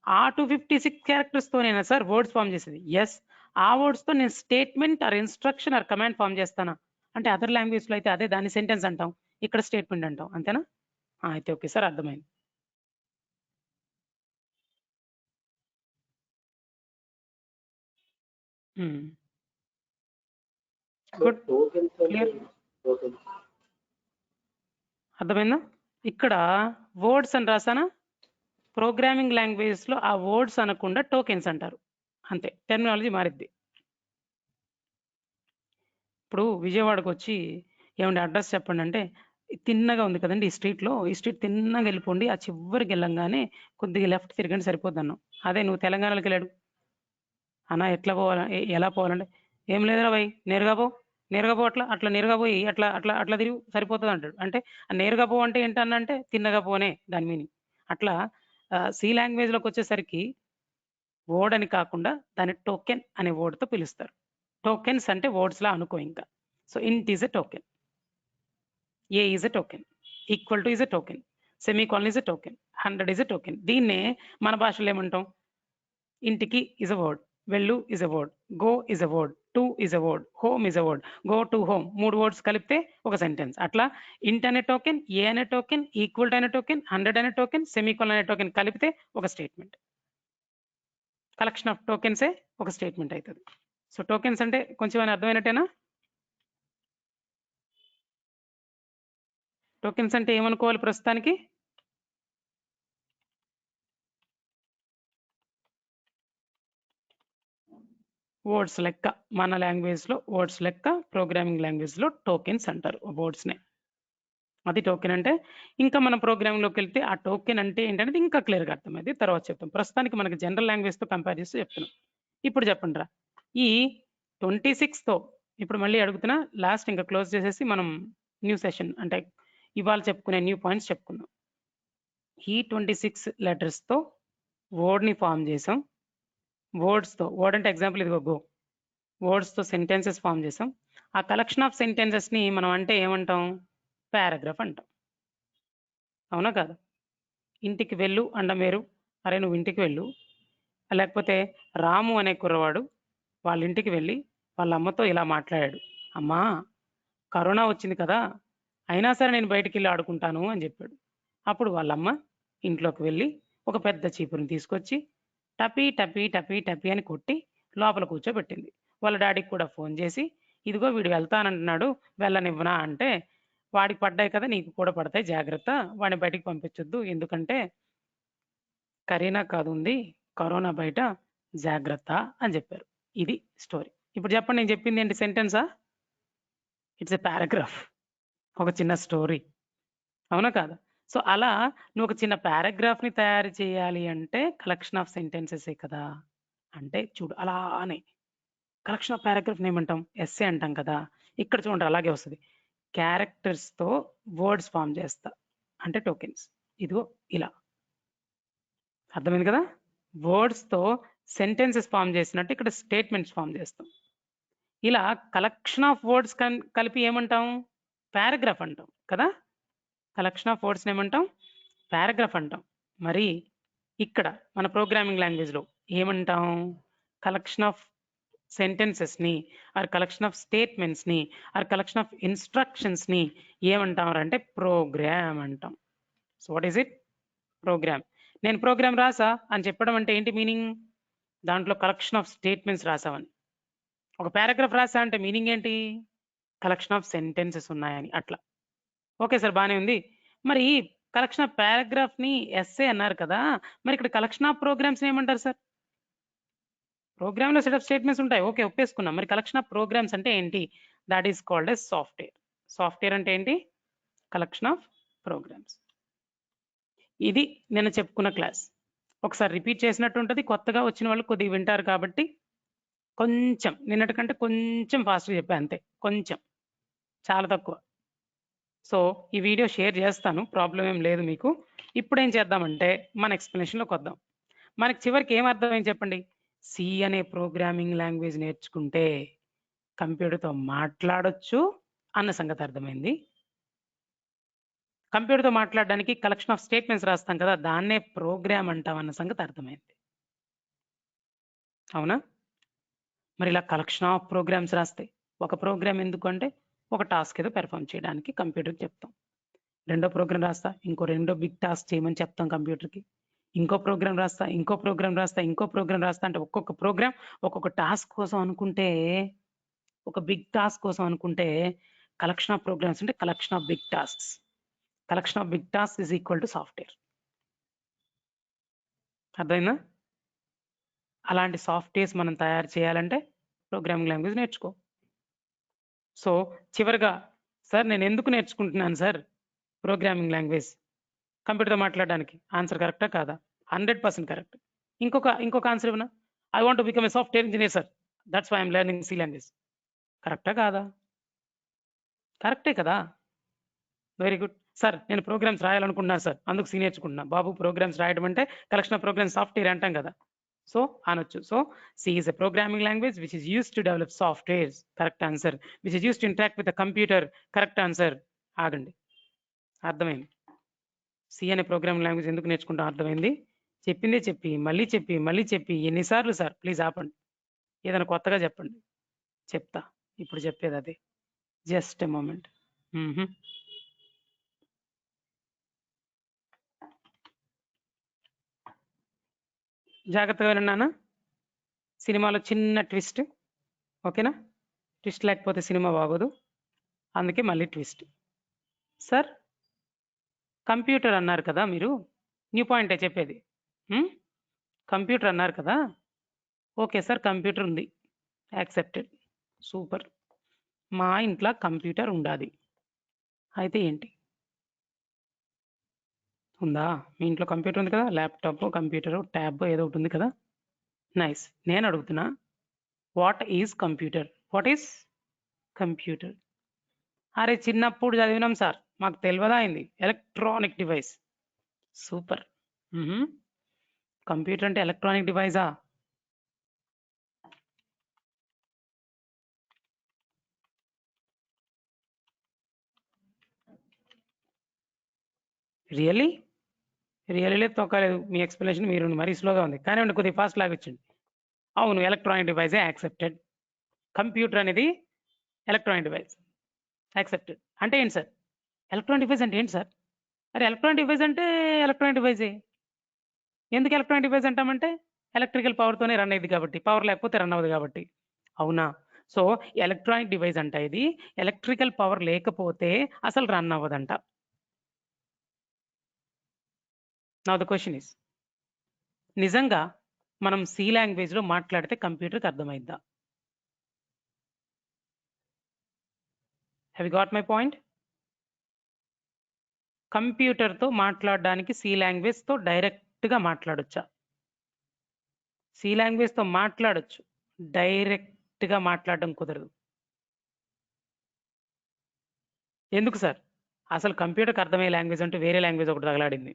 ఆ 256 క్యారెక్టర్స్‌తోనేనా సార్ వర్డ్స్ ఫార్మ్ చేసేది? యెస్. ఆ వర్డ్స్‌తో నేను statement or instruction or command form చేస్తానా? అంటే అదర్ లాంగ్వేజ్‌లో అయితే అదే దాన్ని సెంటెన్స్ అంటాం. ఇక్కడ స్టేట్మెంట్ అంటాం. అంతేనా? అయితే ఓకే సార్ అర్థమైంది. గుడ్. క్లియర్. అర్థమైందా? ఇక్కడ వర్డ్స్ అని రాసానా? ప్రోగ్రామింగ్ లాంగ్వేజ్‌లో ఆ వర్డ్స్ అనకుండా టోకెన్స్ అంటారు. అంతే. టెర్మినాలజీ మారిద్ది. ఇప్పుడు విజయవాడకొచ్చి ఏవండీ అడ్రెస్ చెప్పండి అంటే, తిన్నగా ఉంది కదండీ ఈ స్ట్రీట్‌లో. ఈ స్ట్రీట్ తిన్నగా వెళ్ళిపోండి. ఆ చివరికెళ్ళంగానే కొద్దిగా లెఫ్ట్ తిరగండి సరిపోద్దన్నాం. అదే నువ్వు తెలంగాణలోకెళ్ళాడు. అన్నా ఎట్లా పోవాలా? ఎలా పోవాలంటే, ఏం లేదురా భయ్ నేరుగా పో. నేరుగా పో అట్లా. అట్లా నేరుగా పోయి అట్లా అట్లా అట్లా తిరుగు సరిపోతదంటాడు. అంటే నేరుగా పో అంటే ఏంటన్నా అంటే తిన్నగా పోనే దాని మీనింగ్. అట్లా సి లాంగ్వేజ్‌లోకొచ్చేసరికి వర్డ్ అని కాకుండా దాన్ని టోకెన్ అనే వర్డ్‌తో పిలుస్తారు. టోకెన్స్ అంటే వర్డ్స్‌లా అనుకో ఇంకా. సో ఇంట్ is a token. A is a token. Equal to is a token. Semicolon is a token. 100 is a token. దీన్నే మన భాషలో ఏమంటాం? ఇంటికి ఈస్ ఎ వర్డ్. వెళ్ళు is a word. Go is a word. To is a word. Home is a word. Go to home 3 words కలిపితే ఒక sentence. అట్లా ఇంట్ అనే టోకెన్, ఏ అనే టోకెన్, ఈక్వల్ టు అనే టోకెన్, 100 అనే టోకెన్, సెమీకోలన్ అనే టోకెన్ కలిపితే ఒక స్టేట్మెంట్. కలెక్షన్ ఆఫ్ టోకెన్సే ఒక స్టేట్మెంట్ అవుతుంది. సో టోకెన్స్ అంటే కొంచెం ఏమైనా అర్థమైనట్టేనా? టోకెన్స్ అంటే ఏమనుకోవాలి ప్రస్తుతానికి? వర్డ్స్ లెక్క. మన లాంగ్వేజ్‌లో వర్డ్స్ లెక్క, ప్రోగ్రామింగ్ లాంగ్వేజ్‌లో టోకెన్స్ అంటారు వర్డ్స్‌ని. అది టోకెన్ అంటే. ఇంకా మనం ప్రోగ్రామింగ్‌లోకెళ్తే ఆ టోకెన్ అంటే ఏంటనేది ఇంకా క్లియర్‌గా అర్థమైద్ది. తర్వాత చెప్తాం. ప్రస్తుతానికి మనకి జనరల్ లాంగ్వేజ్‌తో కంపేర్ చేస్తూ చెప్తున్నాం. ఇప్పుడు చెప్పండిరా. ఈ 26తో ఇప్పుడు మళ్ళీ అడుగుతున్నా లాస్ట్ ఇంకా క్లోజ్ చేసేసి మనం న్యూ సెషన్ అంటే ఇవాళ చెప్పుకునే న్యూ పాయింట్స్ చెప్పుకుందాం. ఈ 26 లెటర్స్‌తో వర్డ్‌ని ఫార్మ్ చేసాం. వర్డ్స్‌తో వర్డ్ అంటే ఎగ్జాంపుల్ ఇదిగో గో. వర్డ్స్‌తో సెంటెన్సెస్ ఫార్మ్ చేసాం. ఆ కలెక్షన్ ఆఫ్ సెంటెన్సెస్‌ని మనం అంటే ఏమంటాం? పారాగ్రాఫ్ అంటాం. అవునా కాదా? ఇంటికి వెళ్ళు అండం వేరు. అరే నువ్వు ఇంటికి వెళ్ళు. లేకపోతే రాము అనే కుర్రవాడు వాళ్ళ ఇంటికి వెళ్ళి వాళ్ళ అమ్మతో ఇలా మాట్లాడాడు. అమ్మా కరోనా వచ్చింది కదా! అయినా సరే నేను బయటికెళ్ళి ఆడుకుంటాను అని చెప్పాడు. అప్పుడు వాళ్ళమ్మ ఇంట్లోకి వెళ్ళి ఒక పెద్ద చీపురుని తీసుకొచ్చి టపీ టపీ టపీ టపీ అని కొట్టి లోపల కూర్చోబెట్టింది. వాళ్ళ డాడీకి కూడా ఫోన్ చేసి ఇదిగో వీడు వెళ్తానంటున్నాడు వెళ్ళనివ్వనా అంటే వాడికి పడ్డాయి కదా నీకు కూడా పడతాయి జాగ్రత్త. వాడిని బయటికి పంపించొద్దు. ఎందుకంటే కరీనా కాదు ఉంది కరోనా బయట జాగ్రత్త అని చెప్పారు. ఇది స్టోరీ. ఇప్పుడు చెప్పండి నేను చెప్పింది ఏంటి సెంటెన్సా? It's a paragraph. ఒక చిన్న స్టోరీ. అవునా కాదా? సో అలా నువ్వు ఒక చిన్న పారాగ్రాఫ్‌ని తయారు చేయాలి అంటే కలెక్షన్ ఆఫ్ సెంటెన్సెసే కదా! అంటే చూడు అలానే కలెక్షన్ ఆఫ్ పారాగ్రాఫ్ ఏమంటాం ఎస్సే అంటాం కదా. ఇక్కడ చూడండి అలాగే వస్తుంది. క్యారెక్టర్స్ తో వర్డ్స్ ఫామ్ చేస్తా అంటే టోకెన్స్. ఇదిగో ఇలా అర్థమైంది కదా. వర్డ్స్ తో సెంటెన్సెస్ ఫామ్ చేసినట్టు ఇక్కడ స్టేట్మెంట్స్ ఫామ్ చేస్తాం. ఇలా కలెక్షన్ ఆఫ్ వర్డ్స్ కలిపి ఏమంటాం పారాగ్రాఫ్ అంటాం కదా. కలెక్షన్ ఆఫ్ వర్డ్స్ ఏమంటాం పారాగ్రాఫ్ అంటాం. మరి ఇక్కడ మన ప్రోగ్రామింగ్ లాంగ్వేజ్ లో ఏమంటాం కలెక్షన్ ఆఫ్ సెంటెన్సెస్ ని ఆర్ కలెక్షన్ ఆఫ్ స్టేట్మెంట్స్ ని ఆర్ కలెక్షన్ ఆఫ్ ఇన్స్ట్రక్షన్స్ ని ఏమంటాం అంటే ప్రోగ్రామ్ అంటాం. So what is it program. నేను ప్రోగ్రామ్ రాసా అని చెప్పడం అంటే ఏంటి మీనింగ్ దాంట్లో కలెక్షన్ ఆఫ్ స్టేట్మెంట్స్ రాసామని. ఒక పారాగ్రాఫ్ రాసా అంటే మీనింగ్ ఏంటి కలెక్షన్ ఆఫ్ సెంటెన్సెస్ ఉన్నాయని. అట్లా ఓకే సార్ బానే ఉంది. మరి కలెక్షన్ ఆఫ్ పారాగ్రాఫ్ ని ఎస్ఏ అన్నారు కదా, మరి ఇక్కడ కలెక్షన్ ఆఫ్ ప్రోగ్రామ్స్ ఏమంటారు సార్. ప్రోగ్రామ్ లో సెట్ ఆఫ్ స్టేట్మెంట్స్ ఉంటాయి, ఓకే ఒప్పేసుకున్నాం. మరి కలెక్షన్ ఆఫ్ ప్రోగ్రామ్స్ అంటే ఏంటి that is called as software. Software అంటే ఏంటి కలెక్షన్ ఆఫ్ ప్రోగ్రామ్స్. ఇది నేను చెప్పుకున్న క్లాస్. ఒకసారి రిపీట్ చేసినట్టు ఉంటుంది, కొత్తగా వచ్చిన వాళ్ళు కొద్దిగా వింటారు కాబట్టి కొంచెం నిన్నటికంటే కొంచెం ఫాస్ట్గా చెప్పా అంతే, కొంచెం చాలా తక్కువ. సో ఈ వీడియో షేర్ చేస్తాను, ప్రాబ్లం ఏం లేదు మీకు. ఇప్పుడు ఏం చేద్దామంటే మన ఎక్స్ప్లెనేషన్లోకి వద్దాం. మనకి చివరికి ఏం అర్థమైంది చెప్పండి. సి అనే ప్రోగ్రామింగ్ లాంగ్వేజ్ నేర్చుకుంటే కంప్యూటర్తో మాట్లాడొచ్చు అన్న సంగతి అర్థమైంది. కంప్యూటర్తో మాట్లాడడానికి కలెక్షన్ ఆఫ్ స్టేట్మెంట్స్ రాస్తాం కదా, దాన్నే ప్రోగ్రామ్ అంటాం అన్న సంగతి అర్థమైంది. అవునా. మరి ఇలా కలెక్షన్ ఆఫ్ ప్రోగ్రామ్స్ రాస్తే ఒక ప్రోగ్రామ్ ఎందుకు అంటే ఒక టాస్క్ ఏదో పెర్ఫామ్ చేయడానికి కంప్యూటర్కి చెప్తాం. రెండో ప్రోగ్రామ్ రాస్తా రెండో బిగ్ టాస్క్ చేయమని చెప్తాం కంప్యూటర్కి. ఇంకో ప్రోగ్రామ్ రాస్తా ఇంకో ప్రోగ్రామ్ రాస్తా అంటే ఒక్కొక్క ప్రోగ్రామ్ ఒక్కొక్క టాస్క్ కోసం అనుకుంటే, ఒక బిగ్ టాస్క్ కోసం అనుకుంటే కలెక్షన్ ఆఫ్ ప్రోగ్రామ్స్ అంటే collection of big tasks. Collection of big task is equal to software. అర్థమైందా. అలాంటి సాఫ్ట్వేర్స్ మనం తయారు చేయాలంటే ప్రోగ్రామింగ్ లాంగ్వేజ్ నేర్చుకో. సో చివరిగా సార్ నేను ఎందుకు నేర్చుకుంటున్నాను సార్ ప్రోగ్రామింగ్ లాంగ్వేజ్ కంప్యూటర్తో మాట్లాడడానికి, ఆన్సర్ కరెక్టా కాదా 100% కరెక్ట్. ఇంకొక ఆన్సర్ ఇవ్వనా, I want to become a software engineer sir, that's why I'm learning C language. కరెక్టా కాదా కరెక్టే కదా. వెరీ గుడ్ సార్ నేను ప్రోగ్రామ్స్ రాయాలనుకుంటున్నాను సార్ అందుకు సి నేర్చుకుంటున్నా. బాబు ప్రోగ్రామ్స్ రాయడం అంటే కలెక్షన్ ఆఫ్ ప్రోగ్రామ్స్ సాఫ్ట్వేర్ అంటాం కదా, సో అనొచ్చు. So C is a programming language which is used to develop softwares, correct answer. Which is used to interact with the computer, correct answer. ఆగండి, అర్థమైంది. C అనే programming language ఎందుకు నేర్చుకుంటాం అర్థమైంది. చెప్పిందే చెప్పి మళ్ళీ చెప్పి ఎన్నిసార్లు సార్ ప్లీజ్ ఆపండి, ఏదైనా కొత్తగా చెప్పండి. చెప్తా ఇప్పుడు చెప్పేది అదే, జస్ట్ ఎ మూమెంట్. జాగ్రత్తగా విన్నానా. సినిమాలో చిన్న ట్విస్ట్, ఓకేనా. ట్విస్ట్ లేకపోతే సినిమా బాగోదు, అందుకే మళ్ళీ ట్విస్ట్. సార్ కంప్యూటర్ అన్నారు కదా మీరు, న్యూ పాయింటే చెప్పేది. కంప్యూటర్ అన్నారు కదా, ఓకే సార్ కంప్యూటర్ ఉంది, యాక్సెప్టెడ్, సూపర్. మా ఇంట్లో కంప్యూటర్ ఉండాలి, అయితే ఏంటి ఉందా మీ ఇంట్లో కంప్యూటర్ ఉంది కదా, ల్యాప్టాప్ కంప్యూటర్ ట్యాబ్ ఏదో ఒకటి ఉంది కదా, నైస్. నేను అడుగుతున్నా what is computer, what is computer. అరే చిన్నప్పుడు చదివినాం సార్ మాకు తెలియదా అయింది, ఎలక్ట్రానిక్ డివైస్. సూపర్. కంప్యూటర్ అంటే ఎలక్ట్రానిక్ డివైజా. రియల్లీ రియల్లీ తొక్కలేదు, మీ ఎక్స్ప్లెనేషన్ మీరు మరీ స్లోగా ఉంది, కానీ కొద్దిగా ఫాస్ట్ లాగొచ్చండి. అవును ఎలక్ట్రానిక్ డివైజే, యాక్సెప్టెడ్. కంప్యూటర్ అనేది ఎలక్ట్రానిక్ డివైస్, యాక్సెప్టెడ్. అంటే ఏంటి సార్ ఎలక్ట్రానిక్ డివైస్ అంటే ఏంటి సార్. అరే ఎలక్ట్రానిక్ డివైస్ అంటే ఎలక్ట్రానిక్ డివైజే. ఎందుకు ఎలక్ట్రానిక్ డివైస్ అంటామంటే ఎలక్ట్రికల్ పవర్తోనే రన్ అయ్యింది కాబట్టి, పవర్ లేకపోతే రన్ అవ్వదు కాబట్టి. అవునా. సో ఎలక్ట్రానిక్ డివైస్ అంట ఇది, ఎలక్ట్రికల్ పవర్ లేకపోతే అసలు రన్ అవ్వదంట. నౌ ద క్వశ్చన్ ఇస్, నిజంగా మనం సి లాంగ్వేజ్ లో మాట్లాడితే కంప్యూటర్కి అర్థమైద్దా. Have you got my point. కంప్యూటర్తో మాట్లాడడానికి సి లాంగ్వేజ్తో డైరెక్ట్గా మాట్లాడొచ్చా. సి లాంగ్వేజ్తో మాట్లాడొచ్చు, డైరెక్ట్గా మాట్లాడడం కుదరదు. ఎందుకు సార్? అసలు కంప్యూటర్కి అర్థమయ్యే లాంగ్వేజ్ అంటూ వేరే లాంగ్వేజ్ ఒకటి తగలాడింది.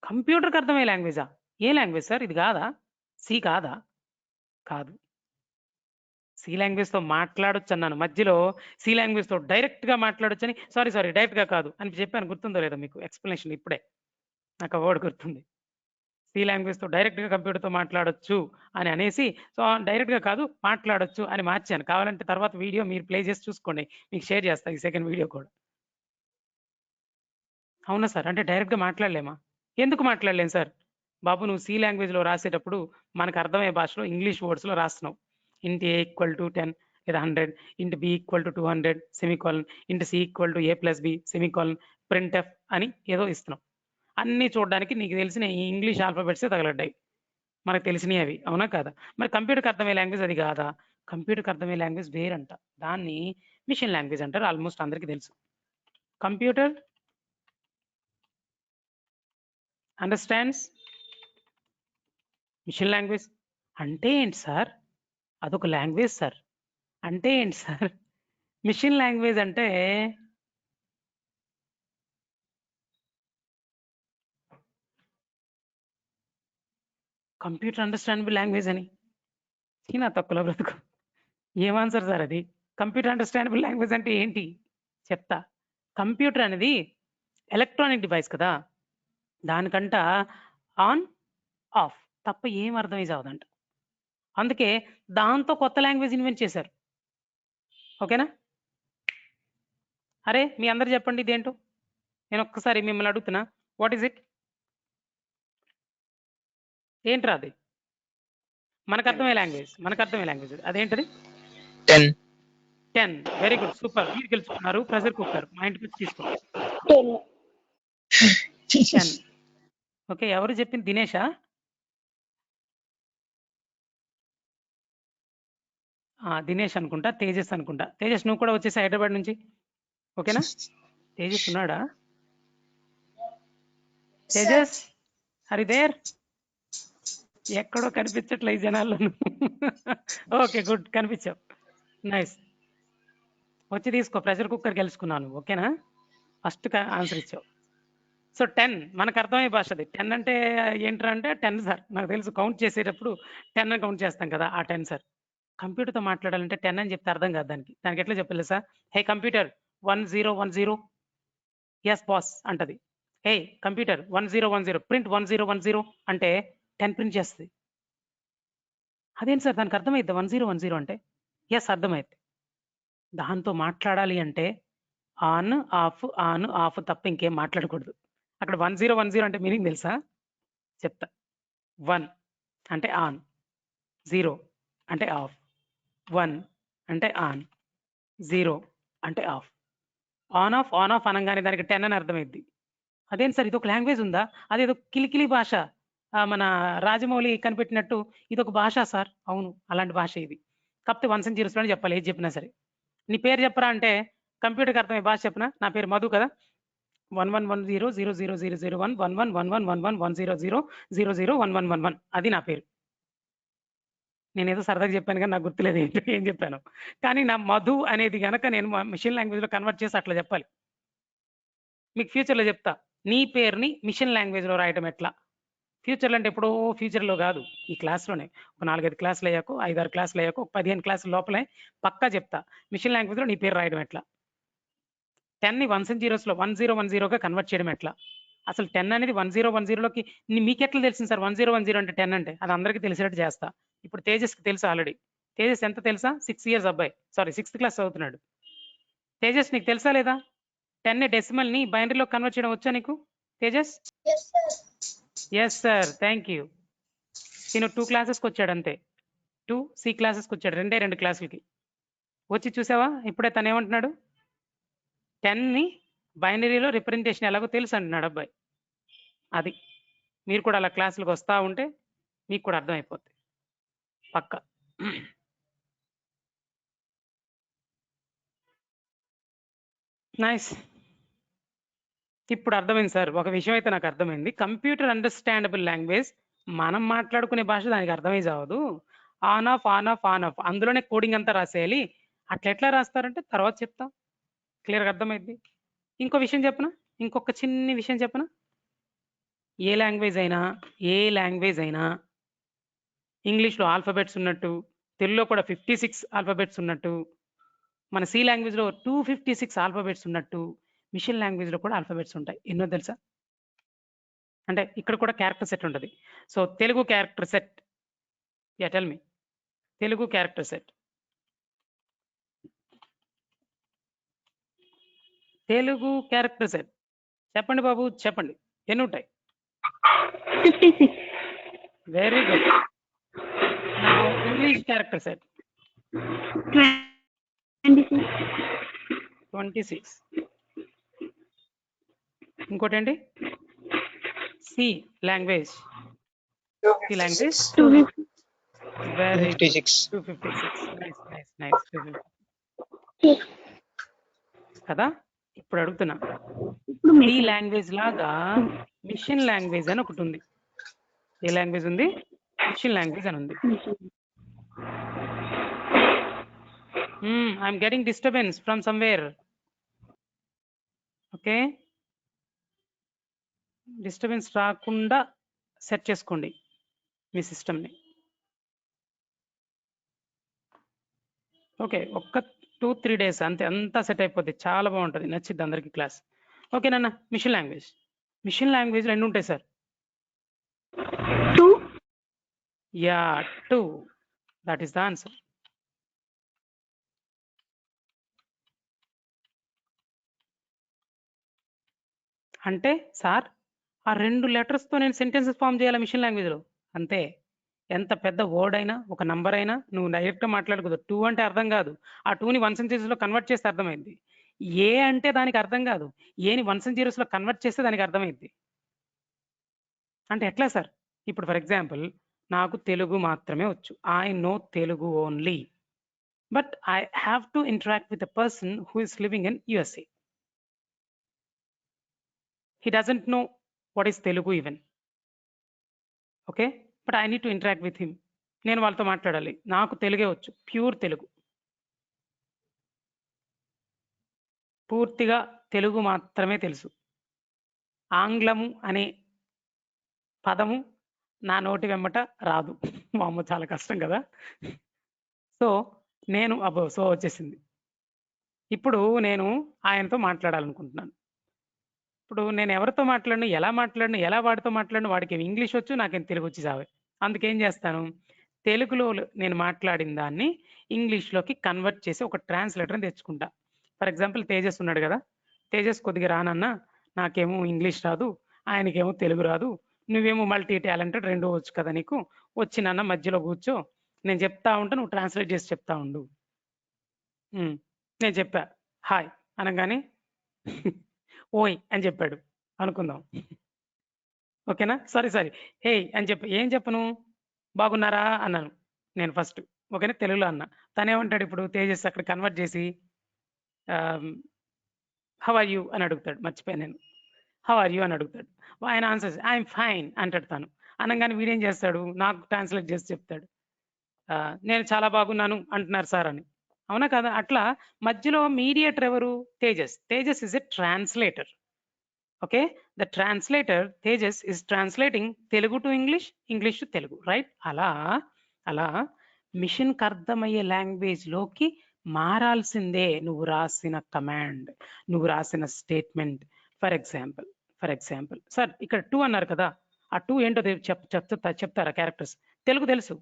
కంప్యూటర్కి అర్థమయ్యే లాంగ్వేజా? ఏ లాంగ్వేజ్ సార్? ఇది కాదా? సి కాదా? కాదు. సి లాంగ్వేజ్తో మాట్లాడొచ్చు అన్నాను, మధ్యలో సి లాంగ్వేజ్తో డైరెక్ట్గా మాట్లాడొచ్చని సారీ డైరెక్ట్గా కాదు అని చెప్పాను, గుర్తుందో లేదో మీకు ఎక్స్ప్లెనేషన్ ఇప్పుడే, నాకు ఆ వర్డ్ గుర్తుంది. సి లాంగ్వేజ్తో డైరెక్ట్గా కంప్యూటర్తో మాట్లాడొచ్చు అని అనేసి, సో డైరెక్ట్గా కాదు మాట్లాడొచ్చు అని మార్చాను. కావాలంటే తర్వాత వీడియో మీరు ప్లే చేసి చూసుకోండి, మీకు షేర్ చేస్తాను ఈ సెకండ్ వీడియో కూడా. అవునా సార్? అంటే డైరెక్ట్గా మాట్లాడలేమా? ఎందుకు మాట్లాడలేం సార్? బాబు నువ్వు సి లాంగ్వేజ్లో రాసేటప్పుడు మనకు అర్థమయ్యే భాషలో ఇంగ్లీష్ వర్డ్స్లో రాస్తున్నావు. ఇంట్ ఏ ఈక్వల్ టు 10 లేదా 100, int B equal to 200 semicolon, int C equal to A plus B semicolon, printf అని ఏదో ఇస్తున్నావు. అన్నీ చూడడానికి నీకు తెలిసిన ఈ ఇంగ్లీష్ ఆల్ఫాబెట్సే తగలడ్డాయి, మనకు తెలిసినవి అవి, అవునా కాదా? మరి కంప్యూటర్కి అర్థమయ్యే లాంగ్వేజ్ అది కాదా? కంప్యూటర్కి అర్థమయ్యే లాంగ్వేజ్ వేరంట, దాన్ని మిషన్ లాంగ్వేజ్ అంటారు, ఆల్మోస్ట్ అందరికీ తెలుసు. Computer understands machine language. అంటే ఏంటి సార్? అదొక లాంగ్వేజ్ సార్. అంటే ఏంటి సార్? మిషన్ లాంగ్వేజ్ అంటే కంప్యూటర్ అండర్స్టాండబుల్ లాంగ్వేజ్ అని. చీనా తక్కువలో బ్రతుకు. ఏం ఆన్సర్ సార్ అది? కంప్యూటర్ అండర్స్టాండబుల్ లాంగ్వేజ్ అంటే ఏంటి చెప్తా. కంప్యూటర్ అనేది ఎలక్ట్రానిక్ డివైస్ కదా, దానికంట ఆన్ ఆఫ్ తప్ప ఏం అర్థమై చావదంట. అందుకే దాంతో కొత్త లాంగ్వేజ్ ఇన్వెంట్ చేశారు. ఓకేనా? అరే మీ అందరు చెప్పండి ఇదేంటో. నేను ఒక్కసారి మిమ్మల్ని అడుగుతున్నా, వాట్ ఈస్ ఇట్? ఏంట్రా అది? మనకు అర్థమయ్యే లాంగ్వేజ్ అదేంటది? 10. వెరీ గుడ్, సూపర్, మీరు గెలుచుకున్నారు ప్రెషర్ కుక్కర్, మా ఇంటికి వచ్చి తీసుకోండి. 10. ఓకే, ఎవరు చెప్పింది? దినేషా? దినేష్ అనుకుంటా, తేజస్ అనుకుంటా. తేజస్ నువ్వు కూడా వచ్చేసి హైదరాబాద్ నుంచి, ఓకేనా? తేజస్ ఉన్నాడా? తేజస్ హరిదేర్ ఎక్కడో కనిపించట్లే ఈ జనాల్లో. ఓకే గుడ్, కనిపించావు, నైస్. వచ్చి తీసుకో, ప్రెషర్ కుక్కర్ గెలుచుకున్నాను, ఓకేనా? ఫస్ట్ ఆన్సర్ ఇచ్చావు. సో 10 మనకు అర్థమయ్యే భాష అది. 10 అంటే ఏంట్రా అంటే 10 సార్, నాకు తెలుసు, కౌంట్ చేసేటప్పుడు 10 అని కౌంట్ చేస్తాం కదా, ఆ 10 సార్. కంప్యూటర్తో మాట్లాడాలంటే 10 అని చెప్తే అర్థం కాదు దానికి ఎట్లా చెప్పాలి sir? Hey computer 1010, yes boss అంటది. హే కంప్యూటర్ 1010 ప్రింట్ 1010 అంటే 10 ప్రింట్ చేస్తుంది. అదేంటి సార్ దానికి అర్థమైద్ది 1010 అంటే? ఎస్ అర్థమైద్ది. దాంతో మాట్లాడాలి అంటే ఆన్ ఆఫ్ తప్ప ఇంకేం మాట్లాడకూడదు. అక్కడ 1010 అంటే మీనింగ్ తెలుసా? చెప్తా. 1 అంటే ఆన్, 0 అంటే ఆఫ్, 1 అంటే ఆన్, 0 అంటే ఆఫ్. ఆన్ ఆఫ్ అనగానే దానికి 10 అని అర్థమైద్ది. అదేంటి సార్ ఇదొక లాంగ్వేజ్ ఉందా? అదేదో కిలికిలి భాష, మన రాజమౌళి కనిపెట్టినట్టు ఇదొక భాష సార్. అవును, అలాంటి భాష ఇది. కాకపోతే 1s and 0s లోనే చెప్పాలి ఏది చెప్పినా సరే. నీ పేరు చెప్పరా అంటే కంప్యూటర్కి అర్థమయ్యే భాష చెప్పనా? నా పేరు మధు కదా, 1110000001 1111111000001111 అది నా పేరు. నేనేదో సరదాగా చెప్పాను కానీ నాకు గుర్తులేదు ఏం చెప్పాను. కానీ నా మధు అనేది గనక నేను మిషన్ లాంగ్వేజ్లో కన్వర్ట్ చేసి అట్లా చెప్పాలి. మీకు ఫ్యూచర్లో చెప్తా నీ పేరుని మిషన్ లాంగ్వేజ్లో రాయటం ఎట్లా. ఫ్యూచర్లో అంటే ఎప్పుడో ఫ్యూచర్లో కాదు, ఈ క్లాస్లోనే ఒక 4-5 క్లాసులు అయ్యాకో 5-6 క్లాసులు అయ్యాకో 15 క్లాసుల లోపలే పక్కా చెప్తా మిషన్ లాంగ్వేజ్లో నీ పేరు రాయడం ఎట్లా. 10ని 1s and 0s లో 1010గా కన్వర్ట్ చేయడం ఎట్లా. అసలు 10 అనేది 1010లోకి మీకెట్లా తెలిసింది సార్ 1010 అంటే 10 అంటే? అది అందరికీ తెలిసేటట్టు చేస్తా. ఇప్పుడు తేజస్కి తెలుసు ఆల్రెడీ. తేజస్ ఎంత తెలుసా? 6 ఇయర్స్ అబ్బాయి, సారీ 6th క్లాస్ చదువుతున్నాడు. తేజస్ నీకు తెలుసా లేదా 10 డెసిమల్ని బైనరీలో కన్వర్ట్ చేయడం వచ్చా నీకు Tejas? Yes sir, thank you. నేను 2 క్లాసెస్కి వచ్చాడు అంతే, 2C క్లాసెస్కి వచ్చాడు, 2 క్లాసులకి వచ్చి చూసావా ఇప్పుడే తను ఏమంటున్నాడు? 10ని బైనరీలో రిప్రజెంటేషన్ ఎలాగో తెలుసు అంటున్నాడు అబ్బాయి. అది మీరు కూడా అలా క్లాసులకు వస్తూ ఉంటే మీకు కూడా అర్థమైపోద్ది పక్క. నైస్, ఇప్పుడు అర్థమైంది సార్. ఒక విషయం అయితే నాకు అర్థమైంది. కంప్యూటర్ అండర్స్టాండబుల్ లాంగ్వేజ్ మనం మాట్లాడుకునే భాష దానికి అర్థమై చావదు. ఆన్ ఆఫ్ అందులోనే కోడింగ్ అంతా రాసేయాలి. అట్లా ఎట్లా రాస్తారంటే తర్వాత చెప్తా. క్లియర్‌గా అర్థమైద్ది. ఇంకో విషయం చెప్పనా? ఇంకొక చిన్ని విషయం చెప్పనా? ఏ లాంగ్వేజ్ అయినా ఇంగ్లీష్‌లో ఆల్ఫాబెట్స్ ఉన్నట్టు, తెలుగులో కూడా 56 ఆల్ఫాబెట్స్ ఉన్నట్టు, మన సి లాంగ్వేజ్‌లో 256 ఆల్ఫాబెట్స్ ఉన్నట్టు, మిషన్ లాంగ్వేజ్‌లో కూడా ఆల్ఫాబెట్స్ ఉంటాయి. ఎన్నో తెలుసా? అంటే ఇక్కడ కూడా క్యారెక్టర్ సెట్ ఉంటది. సో, తెలుగు character set. Yeah! Tell me. తెలుగు క్యారెక్టర్ సెట్. తెలుగు క్యారెక్టర్ సెట్. చెప్పండి బాబు చెప్పండి. ఎన్నుంటాయి? 56. Very good. Now English character set. 26. 26. ఇంకోటేంటి? C language. C language 250. Very good. 56. 256. Nice. 256. కదా? ఇప్పుడు అడుగుతున్నా. ఇప్పుడు సి లాంగ్వేజ్ లాగా మిషన్ లాంగ్వేజ్ అని ఒకటి ఉంది. ఏ లాంగ్వేజ్ ఉంది? మిషన్ లాంగ్వేజ్ అని ఉంది. I'm getting disturbance from somewhere. Okay, disturbance రాకుండా సెట్ చేసుకోండి మీ సిస్టమ్ని. ఓకే, ఒక్క 2-3 డేస్ అంతే, అంతా సెట్ అయిపోద్ది. చాలా బాగుంటుంది, నచ్చిద్ది అందరికీ క్లాస్. ఓకేనన్న. మిషన్ లాంగ్వేజ్ రెండు ఉంటాయి sir. 2. Yeah 2. That is the answer. అంటే సార్ ఆ 2 లెటర్స్తో నేను సెంటెన్సెస్ ఫామ్ చేయాలి మిషన్ లాంగ్వేజ్లో, అంతే. ఎంత పెద్ద వర్డ్ అయినా, ఒక నంబర్ అయినా నువ్వు డైరెక్ట్గా మాట్లాడకూడదు. 2 అంటే అర్థం కాదు. ఆ 2ని 1s and 0s కన్వర్ట్ చేస్తే అర్థమైంది. ఏ అంటే దానికి అర్థం కాదు. ఏని 1s and 0s కన్వర్ట్ చేస్తే దానికి అర్థమైంది. అంటే ఎట్లా సార్? ఇప్పుడు ఫర్ ఎగ్జాంపుల్ నాకు తెలుగు మాత్రమే వచ్చు. I know Telugu only. But I have to interact with a person who is living in USA. He doesn't know what is Telugu even. Okay, but I need to interact with him. నేను వాళ్ళతో మాట్లాడాలి. నాకు తెలుగే వచ్చు, pure Telugu, పూర్తిగా తెలుగు మాత్రమే తెలుసు. ఆంగ్లము అనే పదము నా నోటి వెంబట రాదు. వామ్మో చాలా కష్టం కదా. సో నేను వచ్చేసింది. ఇప్పుడు నేను ఆయనతో మాట్లాడాలనుకుంటున్నాను. ఇప్పుడు నేను ఎవరితో మాట్లాడను, ఎలా వాడితో మాట్లాడను, వాడికి ఇంగ్లీష్ వచ్చు, నాకేం తెలుగు వచ్చి సావే. అందుకేం చేస్తాను, తెలుగులో నేను మాట్లాడిన దాన్ని ఇంగ్లీష్లోకి కన్వర్ట్ చేసి ఒక ట్రాన్స్లేటర్ని తెచ్చుకుంటా. ఫర్ ఎగ్జాంపుల్ తేజస్ ఉన్నాడు కదా, తేజస్ కొద్దిగా రానన్నా, నాకేమో ఇంగ్లీష్ రాదు, ఆయనకేమో తెలుగు రాదు, నువ్వేమో మల్టీ టాలెంటెడ్, రెండు వచ్చు కదా నీకు, వచ్చినన్న మధ్యలో కూర్చో, నేను చెప్తా ఉంటా, నువ్వు ట్రాన్స్లేట్ చేసి చెప్తా ఉండు. నేను చెప్పా హాయ్ అనగానే ఓయ్ అని చెప్పాడు అనుకుందాం. ఓకేనా? సారీ హే అని చెప్పి ఏం చెప్పను, బాగున్నారా అన్నాను నేను ఫస్ట్. ఓకేనా, తెలుగులో అన్నా. తనేమంటాడు ఇప్పుడు తేజస్ అక్కడ కన్వర్ట్ చేసి హౌ ఆర్ యూ అని అడుగుతాడు. మర్చిపోయాను నేను. హౌ ఆర్ యూ అని అడుగుతాడు. ఆయన ఆన్సర్ ఐఎమ్ ఫైన్ అంటాడు తాను. అనగానే వీడేం చేస్తాడు, నాకు ట్రాన్స్లేట్ చేసి చెప్తాడు, నేను చాలా బాగున్నాను అంటున్నారు సార్ అని. అవునా కదా? అట్లా మధ్యలో మీడియేటర్ ఎవరు? Tejas is a translator. Okay, the translator Tejas is translating Telugu to English, English to Telugu, right? అలా మిషన్కి అర్థమయ్యే లాంగ్వేజ్లోకి మారాల్సిందే నువ్వు రాసిన కమాండ్, నువ్వు రాసిన స్టేట్మెంట్. ఫర్ ఎగ్జాంపుల్ సార్ ఇక్కడ 2 అన్నారు కదా, ఆ 2 ఏంటో చెప్తారా క్యారెక్టర్స్? తెలుగు తెలుసు,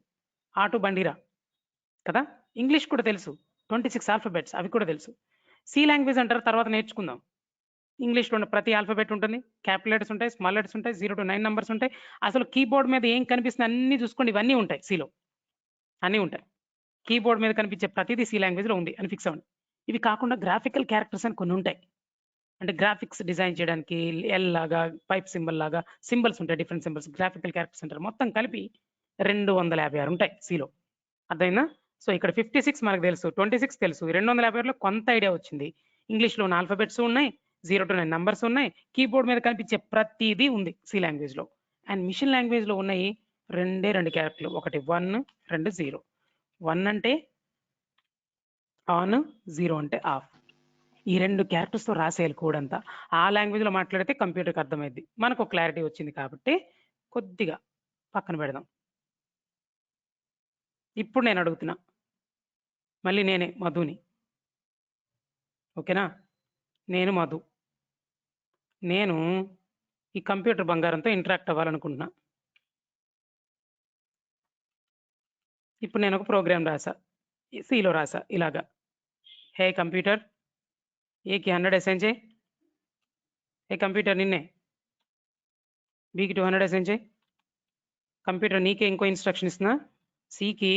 ఆటు బండిరా కదా, ఇంగ్లీష్ కూడా తెలుసు, 26 ఆల్ఫాబెట్స్ అవి కూడా తెలుసు. సి లాంగ్వేజ్ అంటారు, తర్వాత నేర్చుకుందాం. ఇంగ్లీష్లో ప్రతి ఆల్ఫాబెట్ ఉంటుంది, క్యాపిటల్ లెటర్స్ ఉంటాయి, స్మాల్ లెటర్స్ ఉంటాయి, 0 to 9 నెంబర్స్ ఉంటాయి. అసలు కీబోర్డ్ మీద ఏం కనిపిస్తుంది అన్ని చూసుకోండి, ఇవన్నీ ఉంటాయి సిలో, అన్నీ ఉంటాయి. కీబోర్డ్ మీద కనిపించే ప్రతిదీ సి లాంగ్వేజ్లో ఉంది అని ఫిక్స్ అవ్వండి. ఇవి కాకుండా గ్రాఫికల్ క్యారెక్టర్స్ అని కొన్ని ఉంటాయి, అంటే గ్రాఫిక్స్ డిజైన్ చేయడానికి ఎల్ లాగా, పైప్ సింబల్ లాగా సింబల్స్ ఉంటాయి, డిఫరెంట్ సింబల్స్, గ్రాఫికల్ క్యారెక్టర్స్ అంటారు. మొత్తం కలిపి 256 ఉంటాయి సిలో. అర్థమైందా? సో ఇక్కడ 56 మనకు తెలుసు, 26 తెలుసు, 256లో కొంత ఐడియా వచ్చింది. ఇంగ్లీష్లో ఉన్న ఆల్ఫాబెట్స్ ఉన్నాయి, 0 to 9 నంబర్స్ ఉన్నాయి, కీబోర్డ్ మీద కనిపించే ప్రతిదీ ఉంది సి లాంగ్వేజ్లో. అండ్ మిషన్ లాంగ్వేజ్లో ఉన్నాయి రెండు క్యారెక్టర్లు, ఒకటి 1, 2 0. 1 అంటే ఆన్, 0 అంటే ఆఫ్. ఈ 2 క్యారెక్టర్స్తో రాసేయాలి కోడ్ అంతా. ఆ లాంగ్వేజ్లో మాట్లాడితే కంప్యూటర్కి అర్థమైంది. మనకు క్లారిటీ వచ్చింది కాబట్టి కొద్దిగా పక్కన పెడదాం. ఇప్పుడు నేను అడుగుతున్నా, మళ్ళీ నేనే మధుని, ఓకేనా? నేను మధు, నేను ఈ కంప్యూటర్ బంగారంతో ఇంటరాక్ట్ అవ్వాలనుకుంటున్నా. ఇప్పుడు నేను ఒక ప్రోగ్రామ్ రాసా, సిలో రాసా ఇలాగా, హే కంప్యూటర్ ఏకి 100 అసైన్ చేయి, హే కంప్యూటర్ నిన్నే బీకి 200 అసైన్ చేయి. కంప్యూటర్ నీకే ఇంకో ఇన్స్ట్రక్షన్ ఇస్తున్నా, సికి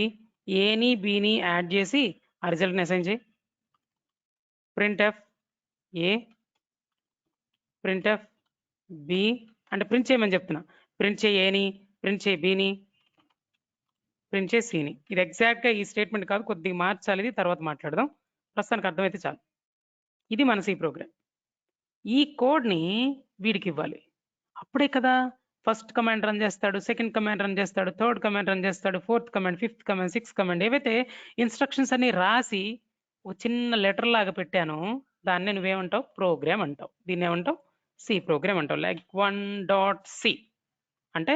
ఏని బీని యాడ్ చేసి ఆ రిజల్ట్ని అసైన్ చేయి. Printf A, printf B అంటే ప్రింట్ చేయమని చెప్తున్నా. ప్రింట్ చేయి ఏని, ప్రింట్ చేయి బీని, ప్రింట్ చేయి సిని. ఇది ఎగ్జాక్ట్గా ఈ స్టేట్మెంట్ కాదు, కొద్దిగా మార్చాలి, ఇది తర్వాత మాట్లాడదాం. ప్రస్తుతానికి అర్థమైతే చాలు. ఇది మన సి ప్రోగ్రామ్. ఈ కోడ్ని వీడికి ఇవ్వాలి, అప్పుడే కదా ఫస్ట్ కమాండ్ రన్ చేస్తాడు, సెకండ్ కమాండ్ రన్ చేస్తాడు, థర్డ్ కమాండ్ రన్ చేస్తాడు, fourth command, fifth command, sixth command, ఏవైతే ఇన్స్ట్రక్షన్స్ అన్ని రాసి ఒక చిన్న లెటర్ లాగా పెట్టాను, దాన్నే నువ్వేమంటావు? ప్రోగ్రామ్ అంటావు. దీన్ని ఏమంటావు? సి ప్రోగ్రామ్ అంటావు. లైక్ 1.c అంటే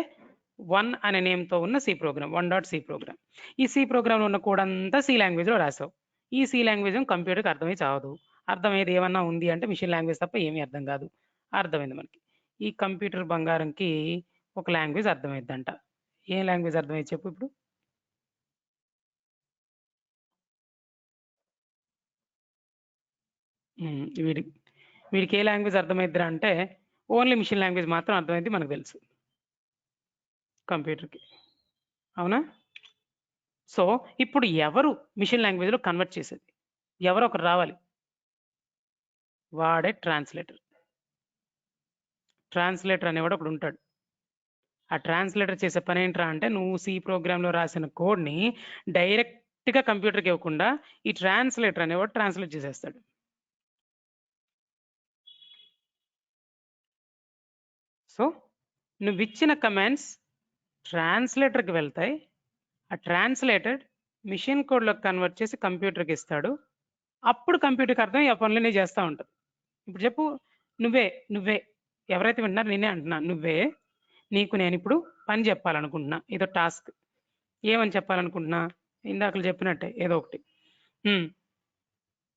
1 అనే నేమ్తో ఉన్న సి ప్రోగ్రామ్, 1.c ప్రోగ్రామ్. ఈ సి ప్రోగ్రామ్లో ఉన్న కోడ్ అంతా సి లాంగ్వేజ్లో రాసావు. ఈ సి లాంగ్వేజ్ కంప్యూటర్కి అర్థమై చావదు. అర్థమయ్యేది ఏమన్నా ఉంది అంటే మిషన్ లాంగ్వేజ్ తప్ప ఏమీ అర్థం కాదు. అర్థమైంది మనకి. ఈ కంప్యూటర్ బంగారంకి ఒక లాంగ్వేజ్ అర్థమైద్దంట. ఏ లాంగ్వేజ్ అర్థమైంది చెప్పు ఇప్పుడు? వీడికి ఏ లాంగ్వేజ్ అర్థమైద్దిరా అంటే ఓన్లీ మిషన్ లాంగ్వేజ్ మాత్రం అర్థమైంది మనకు తెలుసు కంప్యూటర్కి, అవునా? సో ఇప్పుడు ఎవరు మిషన్ లాంగ్వేజ్లో కన్వర్ట్ చేసేది? ఎవరు ఒకరు రావాలి, వాడే ట్రాన్స్లేటర్. ట్రాన్స్లేటర్ అనేవాడు ఒకడు ఉంటాడు. ఆ ట్రాన్స్లేటర్ చేసే పని ఏంట్రా అంటే, నువ్వు సి ప్రోగ్రాంలో రాసిన కోడ్ని డైరెక్ట్గా కంప్యూటర్కి ఇవ్వకుండా ఈ ట్రాన్స్లేటర్ అనేవాడు ట్రాన్స్లేట్ చేసేస్తాడు. సో నువ్వు ఇచ్చిన కమాండ్స్ ట్రాన్స్లేటర్కి వెళ్తాయి, ఆ ట్రాన్స్లేటెడ్ మిషన్ కోడ్లో కన్వర్ట్ చేసి కంప్యూటర్కి ఇస్తాడు. అప్పుడు కంప్యూటర్కి అర్థం ఆ పనులనే చేస్తూ ఉంటుంది. ఇప్పుడు చెప్పు, నువ్వే ఎవరైతే వింటున్నారో నేనే అంటున్నా, నువ్వే నీకు నేను ఇప్పుడు పని చెప్పాలనుకుంటున్నా, ఏదో టాస్క్. ఏమని చెప్పాలనుకుంటున్నా? ఇందాకలు చెప్పినట్టే ఏదో ఒకటి.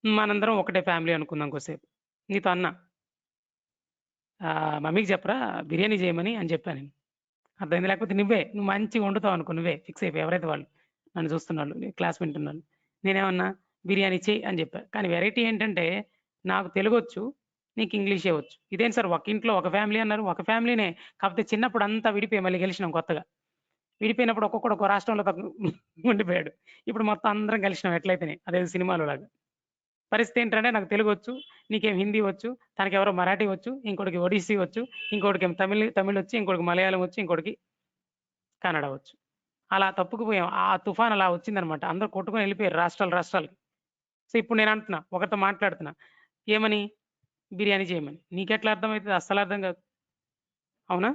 మనందరం ఒకటే ఫ్యామిలీ అనుకుందాం కొద్దిసేపు. నీతో అన్నా, మమ్మీకి చెప్పరా బిర్యానీ చేయమని అని చెప్పాను నేను. అర్థమైంది? లేకపోతే నువ్వు మంచిగా వండుతావు అనుకో, నువ్వే ఫిక్స్ అయిపోయి, ఎవరైతే వాళ్ళు నన్ను చూస్తున్నాళ్ళు, క్లాస్ వింటున్నాను, నేనేమన్నా బిర్యానీ చేయి అని చెప్పా. కానీ వెరైటీ ఏంటంటే నాకు తెలుగు వచ్చు, నీకు ఇంగ్లీషే వచ్చు. ఇదేం సార్ ఒక ఇంట్లో ఒక ఫ్యామిలీ అన్నారు? ఒక ఫ్యామిలీనే, కాకపోతే చిన్నప్పుడు అంతా విడిపోయి మళ్ళీ గెలిచినాం కొత్తగా. విడిపోయినప్పుడు ఒక్కొక్కడు ఒక రాష్ట్రంలో ఉండిపోయాడు. ఇప్పుడు మొత్తం అందరం కలిసినాం ఎట్లయితేనే, అదే సినిమాలో లాగా. పరిస్థితి ఏంటంటే నాకు తెలుగు వచ్చు, నీకేం హిందీ వచ్చు, తనకి ఎవరో మరాఠీ వచ్చు, ఇంకోటికి ఒడిస్సీ వచ్చు, ఇంకోటికి ఏం తమిళ్ వచ్చు, ఇంకోటికి మలయాళం వచ్చు, ఇంకోటికి కన్నడ వచ్చు. అలా తప్పుకుపోయాం. ఆ తుఫాన్ అలా వచ్చిందనమాట. అందరూ కొట్టుకొని వెళ్ళిపోయారు రాష్ట్రాలకి. సో ఇప్పుడు నేను అంటున్నా, ఒకరితో మాట్లాడుతున్నా, ఏమని? బిర్యానీ చేయమని. నీకెట్లా అర్థమవుతుంది? అస్సలు అర్థం కాదు, అవునా?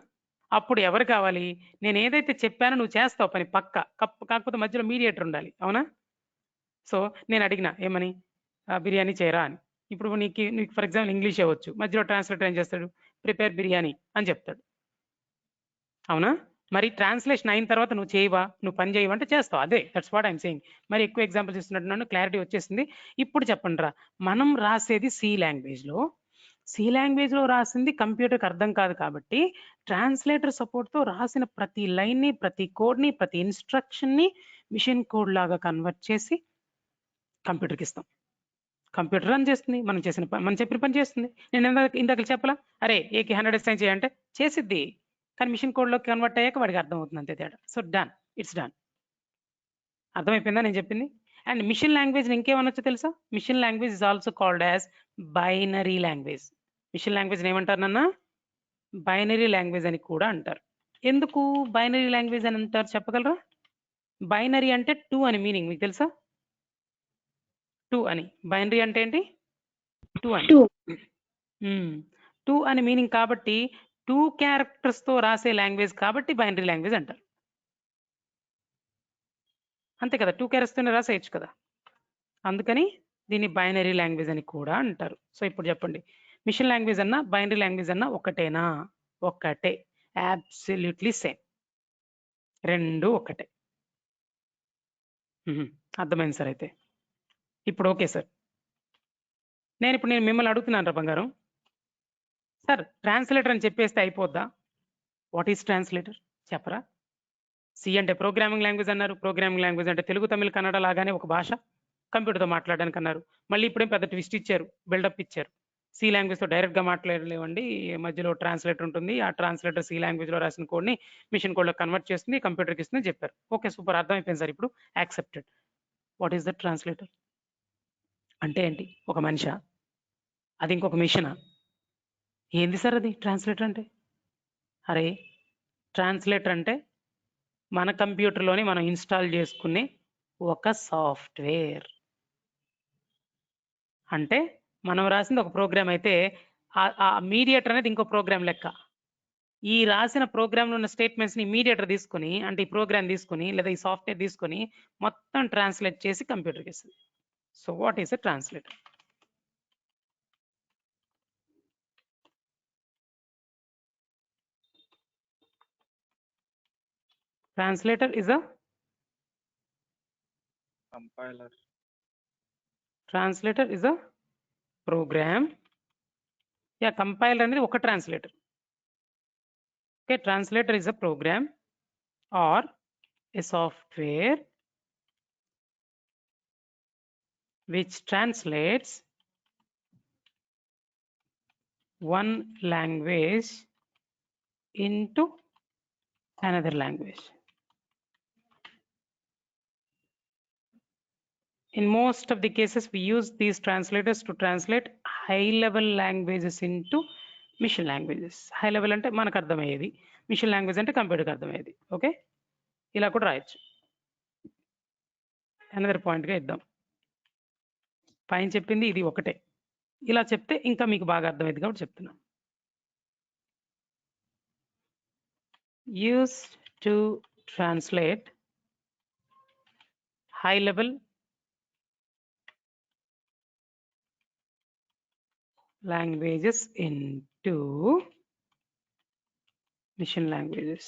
అప్పుడు ఎవరు కావాలి? నేను ఏదైతే చెప్పానో నువ్వు చేస్తావు పని పక్క, కాకపోతే మధ్యలో మీడియేటర్ ఉండాలి, అవునా? సో నేను అడిగిన ఏమని, బిర్యానీ చేయరా అని. ఇప్పుడు నీకు ఫర్ ఎగ్జాంపుల్ ఇంగ్లీష్ అవ్వచ్చు, మధ్యలో ట్రాన్స్లేటర్ ఏం చేస్తాడు? ప్రిపేర్ బిర్యానీ అని చెప్తాడు, అవునా? మరి ట్రాన్స్లేషన్ అయిన తర్వాత నువ్వు చేయవా, నువ్వు పని చేయవా అంటే చేస్తావు. అదే, దట్స్ వాట్ ఐఎమ్ సేయింగ్. మరి ఎక్కువ ఎగ్జాంపుల్స్ ఇస్తున్నట్టున్నాను, క్లారిటీ వచ్చేసింది. ఇప్పుడు చెప్పండి రా, మనం రాసేది సి లాంగ్వేజ్లో రాసింది కంప్యూటర్కి అర్థం కాదు కాబట్టి ట్రాన్స్లేటర్ సపోర్ట్తో రాసిన ప్రతి లైన్ని, ప్రతి కోడ్ని, ప్రతి ఇన్స్ట్రక్షన్ని మిషన్ కోడ్ లాగా కన్వర్ట్ చేసి కంప్యూటర్కి ఇస్తాం. కంప్యూటర్ రన్ చేస్తుంది, మనం చెప్పిన పని చేస్తుంది. నేను ఇందాక చెప్పలా, అరే ఏకి 100 అసైన్ చేయంటే చేసిద్ది, కానీ మిషన్ కోడ్లోకి కన్వర్ట్ అయ్యాక వాడికి అర్థం అవుతుంది, అంతే తేడా. So done, it's done. అర్థమైపోయిందా నేను చెప్పింది? అండ్ మిషన్ లాంగ్వేజ్ ఇంకేమనొచ్చో తెలుసా? Machine language is also called as binary language. Machine language ఏమంటారు నాన్న? బైనరీ లాంగ్వేజ్ అని కూడా అంటారు. ఎందుకు బైనరీ లాంగ్వేజ్ అని అంటారు చెప్పగలరా? బైనరీ అంటే 2 అని మీనింగ్, మీకు తెలుసా? 2 అని. బైనరీ అంటే ఏంటి? 2 అని. 2 అని మీనింగ్ కాబట్టి 2 క్యారెక్టర్స్తో రాసే లాంగ్వేజ్ కాబట్టి బైనరీ లాంగ్వేజ్ అంటారు. అంతే కదా, 2 క్యారెక్టర్స్తోనే రాసేయచ్చు కదా. అందుకని దీన్ని బైనరీ లాంగ్వేజ్ అని కూడా అంటారు. సో ఇప్పుడు చెప్పండి, మిషన్ లాంగ్వేజ్ అన్నా బైనరీ లాంగ్వేజ్ అన్నా ఒకటేనా? ఒకటే, అబ్సల్యూట్లీ సేమ్, రెండు ఒకటే. అర్థమైంది సార్. అయితే ఇప్పుడు ఓకే సార్. నేను మిమ్మల్ని అడుగుతున్నాను రా బంగారం, సార్ ట్రాన్స్లేటర్ అని చెప్పేస్తే అయిపోద్దా? వాట్ ఈస్ ట్రాన్స్లేటర్ చెప్పరా? సి అంటే ప్రోగ్రామింగ్ లాంగ్వేజ్ అన్నారు. ప్రోగ్రామింగ్ లాంగ్వేజ్ అంటే తెలుగు తమిళ కన్నడ లాగానే ఒక భాష, కంప్యూటర్తో మాట్లాడడానికి అన్నారు. మళ్ళీ ఇప్పుడేం పెద్ద ట్విస్ట్ ఇచ్చారు, బిల్డప్ ఇచ్చారు. సి లాంగ్వేజ్తో డైరెక్ట్గా మాట్లాడలేవండి, మధ్యలో ట్రాన్స్లేటర్ ఉంటుంది. ఆ ట్రాన్స్లేటర్ సి లాంగ్వేజ్లో రాసిన కోడ్ని మిషన్ కోడ్లో కన్వర్ట్ చేస్తుంది, కంప్యూటర్కి ఇస్తుంది చెప్పారు. ఓకే సూపర్, అర్థమైపోయింది సార్. ఇప్పుడు accepted. What is the translator అంటే ఏంటి? ఒక మనిషా? అది ఇంకొక మిషనా? ఏంది సార్ అది ట్రాన్స్లేటర్ అంటే? అరే ట్రాన్స్లేటర్ అంటే మన కంప్యూటర్లోనే మనం ఇన్స్టాల్ చేసుకునే ఒక సాఫ్ట్వేర్. అంటే మనం రాసింది ఒక ప్రోగ్రామ్ అయితే ఆ మీడియేటర్ అనేది ఇంకో ప్రోగ్రామ్ లెక్క. ఈ రాసిన ప్రోగ్రామ్లో ఉన్న స్టేట్మెంట్స్ని మీడియేటర్ తీసుకొని, అంటే ఈ ప్రోగ్రామ్ తీసుకొని లేదా ఈ సాఫ్ట్వేర్ తీసుకొని మొత్తం ట్రాన్స్లేట్ చేసి కంప్యూటర్కి ఇస్తుంది. So what is a translator? Translator is a compiler. Translator is a program. Yeah, compiler అనేది ఒక translator. Okay, translator is a program or a software which translates one language into another language. In most of the cases, we use these translators to translate high-level languages into machine languages. High level అంటే మనకు అర్థమయ్యేది, machine language అంటే కంప్యూటర్కి అర్థమయ్యేది. Okay, ఇలా కూడా రాయొచ్చు. Another పాయింట్గా ఇద్దాం. పైన చెప్పింది ఇది ఒకటే, ఇలా చెప్తే ఇంకా మీకు బాగా అర్థమైంది కాబట్టి చెప్తున్నా. Use to translate high level languages into mission languages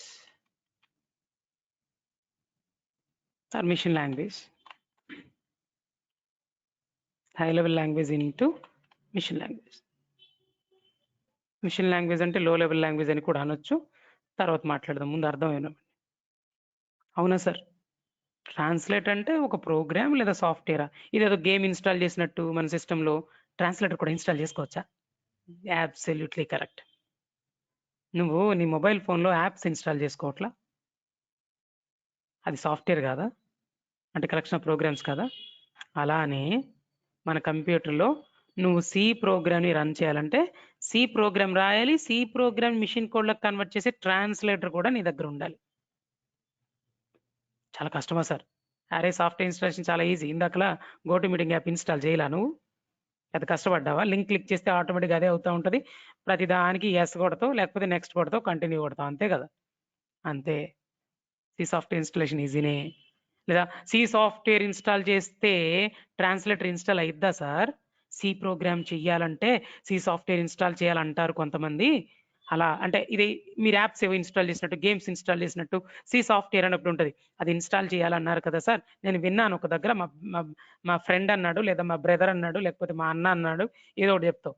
or mission language. High level language into mission language. Machine language అంటే లో లెవెల్ లాంగ్వేజ్ అని కూడా అనొచ్చు, తర్వాత మాట్లాడదాం. ముందు అర్థమైనా. అవునా సార్? ట్రాన్స్లేట్ అంటే ఒక ప్రోగ్రామ్ లేదా సాఫ్ట్వేరా? ఇదేదో గేమ్ ఇన్స్టాల్ చేసినట్టు మన సిస్టంలో ట్రాన్స్లేటర్ కూడా ఇన్స్టాల్ చేసుకోవచ్చా? Absolutely correct. నువ్వు నీ మొబైల్ ఫోన్లో యాప్స్ ఇన్స్టాల్ చేసుకోవట్లా? అది సాఫ్ట్వేర్ కాదా? అంటే కలెక్షన్ ఆఫ్ ప్రోగ్రామ్స్ కదా? అలానే మన కంప్యూటర్లో నువ్వు సి ప్రోగ్రామ్ని రన్ చేయాలంటే సి ప్రోగ్రామ్ రాయాలి, సి ప్రోగ్రామ్ మిషన్ కోడ్లకు కన్వర్ట్ చేసే ట్రాన్స్లేటర్ కూడా నీ దగ్గర ఉండాలి. చాలా కష్టమా సార్? అరే సాఫ్ట్వేర్ ఇన్స్టాలేషన్ చాలా ఈజీ. ఇందాకలా గోటు మీటింగ్ యాప్ ఇన్స్టాల్ చేయలా నువ్వు? అది కష్టపడ్డావా? లింక్ క్లిక్ చేస్తే ఆటోమేటిక్గా అదే అవుతూ ఉంటుంది. ప్రతి దానికి ఎస్ కొడతావు, లేకపోతే నెక్స్ట్ కొడతావు, కంటిన్యూ కొడతావు, అంతే కదా? అంతే. సి సాఫ్ట్వేర్ ఇన్స్టాలేషన్ ఈజీనే. లేదా సి సాఫ్ట్వేర్ ఇన్స్టాల్ చేస్తే ట్రాన్స్లేటర్ ఇన్స్టాల్ అయిద్దా సార్? సి ప్రోగ్రామ్ చెయ్యాలంటే సి సాఫ్ట్వేర్ ఇన్స్టాల్ చేయాలంటారు కొంతమంది. అలా అంటే ఇది మీరు యాప్స్ ఏవో ఇన్స్టాల్ చేసినట్టు, గేమ్స్ ఇన్స్టాల్ చేసినట్టు సి సాఫ్ట్వేర్ అన్నప్పుడు ఉంటుంది. అది ఇన్స్టాల్ చేయాలన్నారు కదా సార్, నేను విన్నాను ఒక దగ్గర, మా ఫ్రెండ్ అన్నాడు, లేదా మా బ్రదర్ అన్నాడు, లేకపోతే మా అన్న అన్నాడు, ఏదో ఒకటి చెప్తావు.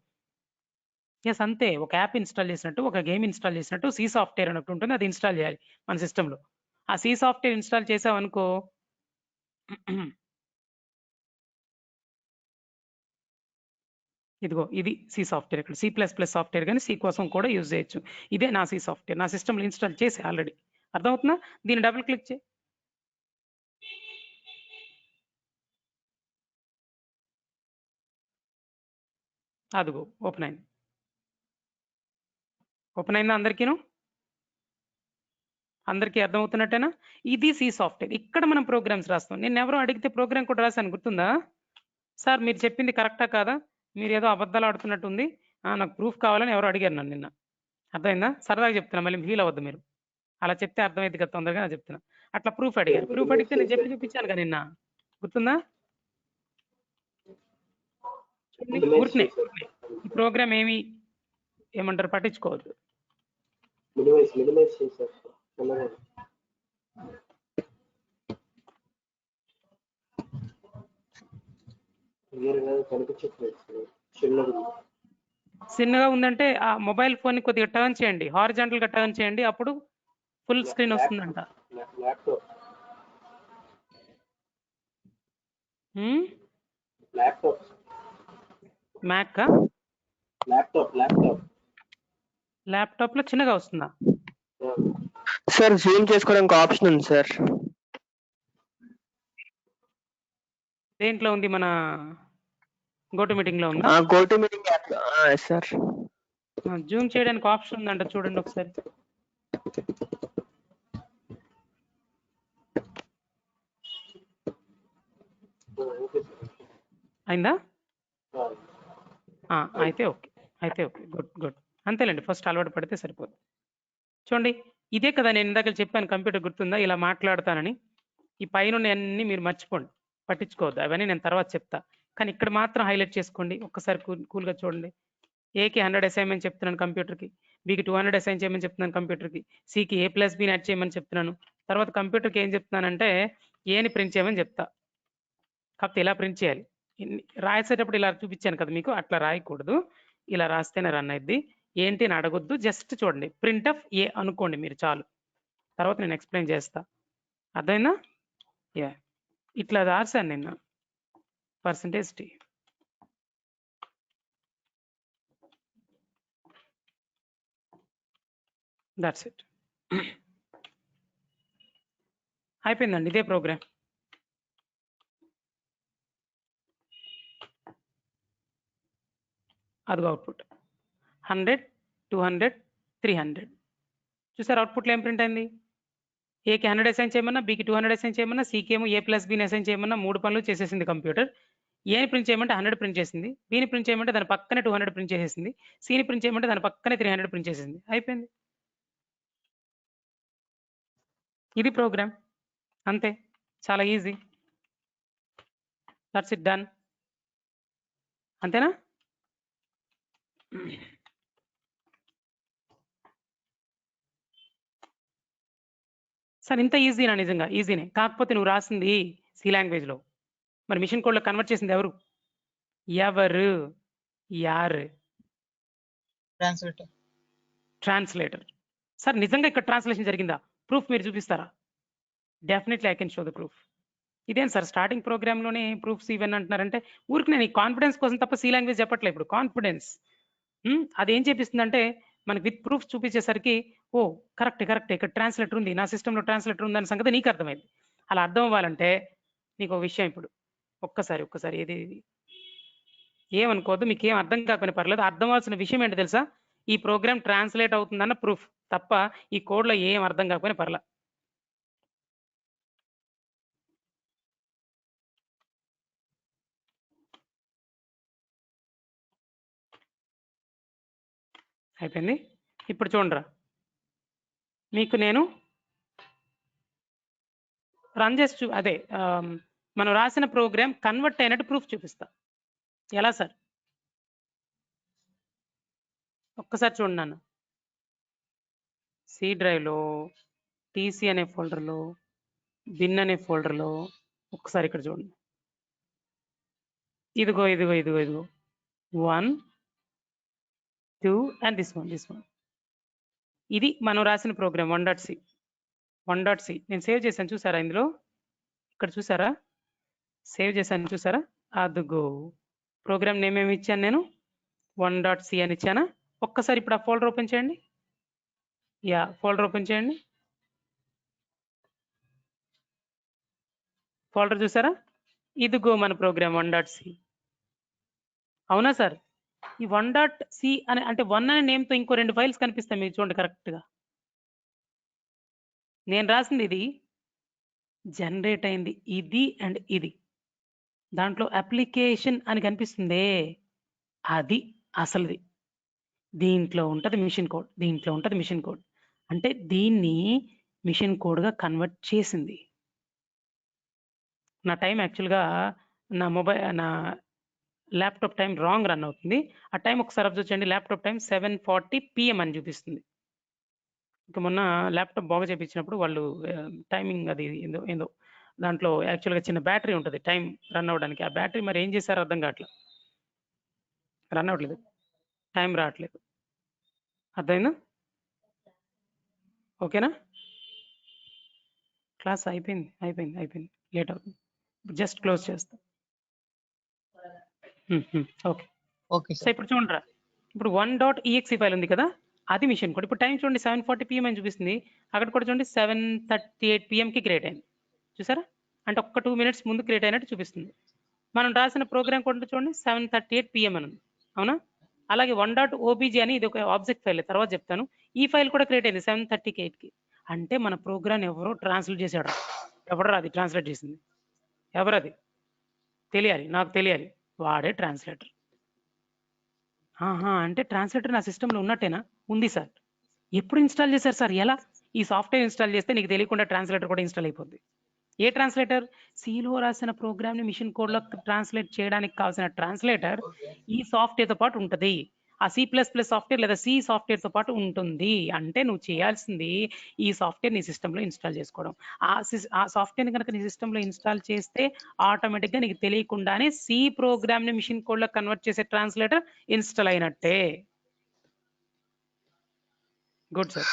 ఎస్ అంతే, ఒక యాప్ ఇన్స్టాల్ చేసినట్టు, ఒక గేమ్ ఇన్స్టాల్ చేసినట్టు సి సాఫ్ట్వేర్ అన్నట్టు ఉంటుంది. అది ఇన్స్టాల్ చేయాలి మన సిస్టంలో. ఆ సి సాఫ్ట్వేర్ ఇన్స్టాల్ చేసావనుకో, ఇదిగో ఇది సి సాఫ్ట్వేర్. ఇక్కడ C++ సాఫ్ట్వేర్ కానీ సి కోసం కూడా యూజ్ చేయొచ్చు. ఇదే నా సి సాఫ్ట్వేర్, నా సిస్టంలో ఇన్స్టాల్ చేసి ఆల్రెడీ. అర్థమవుతుందా? దీన్ని డబుల్ క్లిక్ చేయి. అదిగో ఓపెన్ అయింది. ఓపెన్ అయిందా అందరికీను? అందరికీ అర్థమవుతున్నట్టేనా? ఇది సి సాఫ్ట్వేర్. ఇక్కడ మనం ప్రోగ్రామ్స్ రాస్తాం. నేను ఎవరో అడిగితే ప్రోగ్రామ్ కూడా రాశాను, గుర్తుందా? సార్ మీరు చెప్పింది కరెక్టా కాదా? మీరు ఏదో అబద్ధాలు ఆడుతున్నట్టుంది, నాకు ప్రూఫ్ కావాలని ఎవరో అడిగారు నన్ను నిన్న. అర్థమైందా? సరదాగా చెప్తున్నా, మళ్ళీ ఫీల్ అవ్వద్దు మీరు. అలా చెప్తే అర్థమైంది కదా తొందరగా చెప్తున్నా. అట్లా ప్రూఫ్ అడిగారు. ప్రూఫ్ అడిగితే నేను చెప్పి చూపించాను కదా నిన్న, గుర్తుందా? ఊరికనే ఈ ప్రోగ్రామ్ ఏమంటారు పట్టించుకోవద్దు. చిన్నగా ఉందంటే ఆ మొబైల్ ఫోన్ కొద్దిగా టర్న్ చేయండి, హారిజాంటల్ గా టర్న్ చేయండి, అప్పుడు ఫుల్ స్క్రీన్ వస్తుందంట. మ్యాక్ ల్యాప్టాప్ లో చిన్నగా వస్తుందా? సార్ జూమ్ చేసుకోవడానికి ఆప్షన్ ఉంది సార్. దేంట్లో ఉంది? మన గోటు మీటింగ్ లో ఉందా? Goat meeting app sir. Zoom చేయడానికి ఆప్షన్ ఉందంట, చూడండి ఒకసారి. అయిందా? అయితే ఓకే, అయితే ఓకే, గుడ్ గుడ్. అంతేలేండి, ఫస్ట్ అలవాటు పడితే సరిపోదు. చూడండి, ఇదే కదా నేను ఇందాక చెప్పాను, కంప్యూటర్ గుర్తుందా, ఇలా మాట్లాడతానని. ఈ పైన అన్ని మీరు మర్చిపోండి, పట్టించుకోవద్దు, అవన్నీ నేను తర్వాత చెప్తా. కానీ ఇక్కడ మాత్రం హైలైట్ చేసుకోండి, ఒక్కసారి కూల్గా చూడండి. ఏకి 100 అసైన్మెంట్ చెప్తున్నాను కంప్యూటర్కి, బికి 200 అసైన్ చేయమని చెప్తున్నాను కంప్యూటర్కి, సికి A+B యాడ్ చేయమని చెప్తున్నాను. తర్వాత కంప్యూటర్కి ఏం చెప్తున్నానంటే ఏని ప్రింట్ చేయమని చెప్తా. కాకపోతే ఇలా ప్రింట్ చేయాలి. రాసేటప్పుడు ఇలా చూపించాను కదా మీకు, అట్లా రాయకూడదు, ఇలా రాస్తేనే రన్ అయింది. ఏంటి అని అడగొద్దు, జస్ట్ చూడండి, ప్రింట్ ఆఫ్ ఏ అనుకోండి మీరు చాలు. తర్వాత నేను ఎక్స్ప్లెయిన్ చేస్తా, అర్థమైందా? యా, ఇట్లా రాశాను నిన్న %T. That's it. అయిపోయిందండి, ఇదే ప్రోగ్రామ్. అదిగో అవుట్పుట్ 100, 200, 300. చూసారు అవుట్పుట్లో ఏం ప్రింట్ అయింది? ఏకి 100 అసైన్ చేయమన్నా, బికి 200 అసైన్ చేయమన్నా, సికి ఏమో A+B అసైన్ చేయమన్నా, 3 పనులు చేసేసింది కంప్యూటర్. ఏని ప్రింట్ చేయమంటే 100 ప్రింట్ చేసింది, బిని ప్రింట్ చేయమంటే దాని పక్కనే 200 ప్రింట్ చేసేసింది, సిని ప్రింట్ చేయమంటే దాని పక్కనే 300 ప్రింట్ చేసేసింది. అయిపోయింది, ఇది ప్రోగ్రామ్, అంతే, చాలా ఈజీ. That's it, done. అంతేనా? సార్ ఇంత ఈజీనా? నిజంగా ఈజీనే, కాకపోతే నువ్వు రాసింది సి లాంగ్వేజ్లో, మరి మిషన్ కోడ్లో కన్వర్ట్ చేసింది ఎవరు? యారు? ట్రాన్స్లేటర్. సార్ నిజంగా ఇక్కడ ట్రాన్స్లేషన్ జరిగిందా? ప్రూఫ్ మీరు చూపిస్తారా? Definitely I can show the proof. ఇదేం సార్ స్టార్టింగ్ ప్రోగ్రామ్లోనే ప్రూఫ్స్ ఇవన్నీ అంటున్నారంటే, ఊరికి నేను ఈ కాన్ఫిడెన్స్ కోసం తప్ప సి లాంగ్వేజ్ చెప్పట్లేదు. ఇప్పుడు కాన్ఫిడెన్స్ అదేం చేపిస్తుందంటే మనకి విత్ ప్రూఫ్ చూపించేసరికి, ఓ కరెక్ట్ ఇక్కడ ట్రాన్స్లేటర్ ఉంది, నా సిస్టంలో ట్రాన్స్లేటర్ ఉంది అనే సంగతి నీకు అర్థమైంది. అలా అర్థం అవ్వాలంటే నీకు ఒక విషయం, ఇప్పుడు ఒక్కసారి ఏది ఏమనుకోవద్దు, మీకు ఏం అర్థం కాకపోయినా పర్లేదు, అర్థం అవ్వాల్సిన విషయం ఏంటో తెలుసా? ఈ ప్రోగ్రామ్ ట్రాన్స్లేట్ అవుతుందన్న ప్రూఫ్ తప్ప ఈ కోడ్లో ఏం అర్థం కాకపోయినా పర్లేదు. అయిపోయింది. ఇప్పుడు చూడరా, మీకు నేను రన్ చేసి అదే మనం రాసిన ప్రోగ్రామ్ కన్వర్ట్ అయినట్టు ప్రూఫ్ చూపిస్తా. ఎలా సార్? ఒక్కసారి చూడండి నాన్న, సి డ్రైవ్లో టీసీ అనే ఫోల్డర్లో, బిన్ అనే ఫోల్డర్లో, ఒక్కసారి ఇక్కడ చూడండి, ఇదిగో 1, 2 అండ్ దిస్ వన్. ఇది మనం రాసిన ప్రోగ్రామ్ 1.c. నేను సేవ్ చేశాను, చూసారా? ఇందులో ఇక్కడ చూసారా, సేవ్ చేశాను, చూసారా? అదిగో ప్రోగ్రామ్ నేమ్ ఏమి ఇచ్చాను నేను? 1.c అని ఇచ్చానా? ఒక్కసారి ఇప్పుడు ఆ ఫోల్డర్ ఓపెన్ చేయండి. యా, ఫోల్డర్ ఓపెన్ చేయండి. ఫోల్డర్ చూసారా? ఇదిగో మన ప్రోగ్రామ్ 1.c. అవునా సార్? ఈ 1.c అని అంటే 1 అనే నేమ్తో ఇంకో 2 ఫైల్స్ కనిపిస్తాయి మీకు, చూడండి కరెక్ట్గా. నేను రాసింది ఇది, జనరేట్ అయింది ఇది అండ్ ఇది, దాంట్లో అప్లికేషన్ అని కనిపిస్తుందే, అది అసలుది. దీంట్లో ఉంటుంది మిషన్ కోడ్, అంటే దీన్ని మిషన్ కోడ్గా కన్వర్ట్ చేసింది. నా టైం యాక్చువల్గా నా ల్యాప్టాప్ టైం రాంగ్ రన్ అవుతుంది. ఆ టైం ఒకసారి అబ్జర్వ్ చేయండి. ల్యాప్టాప్ టైం 7:40 PM అని చూపిస్తుంది. ఇక మొన్న ల్యాప్టాప్ బాగా చేపించినప్పుడు వాళ్ళు టైమింగ్ అది ఏందో దాంట్లో యాక్చువల్గా చిన్న బ్యాటరీ ఉంటుంది టైం రన్ అవ్వడానికి. ఆ బ్యాటరీ మరి ఏం చేశారో అర్థం కావట్లేదు, రన్ అవ్వట్లేదు, టైం రావట్లేదు. అర్థమైందా? ఓకేనా? క్లాస్ అయిపోయింది. లేట్ అవుతుంది. జస్ట్ క్లోజ్ చేస్తా. ఓకే ఓకే సో ఇప్పుడు చూడరా, ఇప్పుడు 1.exe ఫైల్ ఉంది కదా, అది మిషన్ కోడ్. ఇప్పుడు టైం చూడండి 7:40 PM అని చూపిస్తుంది. అక్కడ కూడా చూడండి 7:38 PMకి క్రియేట్ అయింది. చూసారా? అంటే ఒక్క 2 minutes ముందు క్రియేట్ అయినట్టు చూపిస్తుంది. మనం రాసిన ప్రోగ్రామ్ కోడ్ చూడండి 7:38 PM అని ఉంది. అవునా? అలాగే 1.obj అని ఇది ఒక ఆబ్జెక్ట్ ఫైల్, తర్వాత చెప్తాను. ఈ ఫైల్ కూడా క్రియేట్ అయింది 7:38కి. అంటే మన ప్రోగ్రామ్ ఎవరో ట్రాన్స్లేట్ చేశాడు. ఎవరు అది ట్రాన్స్లేట్ చేసింది? ఎవరది తెలియాలి, నాకు తెలియాలి. వాడే ట్రాన్స్లేటర్. అంటే ట్రాన్స్లేటర్ నా సిస్టంలో ఉన్నట్టేనా? ఉంది సార్. ఎప్పుడు ఇన్స్టాల్ చేశారు సార్? ఎలా? ఈ సాఫ్ట్వేర్ ఇన్స్టాల్ చేస్తే నీకు తెలియకుండా ట్రాన్స్లేటర్ కూడా ఇన్స్టాల్ అయిపోద్ది. ఏ ట్రాన్స్లేటర్? సిలో రాసిన ప్రోగ్రామ్ని మిషన్ కోడ్లో ట్రాన్స్లేట్ చేయడానికి కావాల్సిన ట్రాన్స్లేటర్ ఈ సాఫ్ట్వేర్తో పాటు ఉంటుంది. ఆ C++ సాఫ్ట్వేర్ లేదా C సాఫ్ట్వేర్తో పాటు ఉంటుంది. అంటే నువ్వు చేయాల్సింది ఈ సాఫ్ట్వేర్ నీ సిస్టంలో ఇన్స్టాల్ చేసుకోవడం. ఆ సాఫ్ట్వేర్ని కనుక నీ సిస్టంలో ఇన్స్టాల్ చేస్తే ఆటోమేటిక్గా నీకు తెలియకుండానే C ప్రోగ్రామ్ని మిషన్ కోడ్లో కన్వర్ట్ చేసే ట్రాన్స్లేటర్ ఇన్స్టాల్ అయినట్టే. Good sir.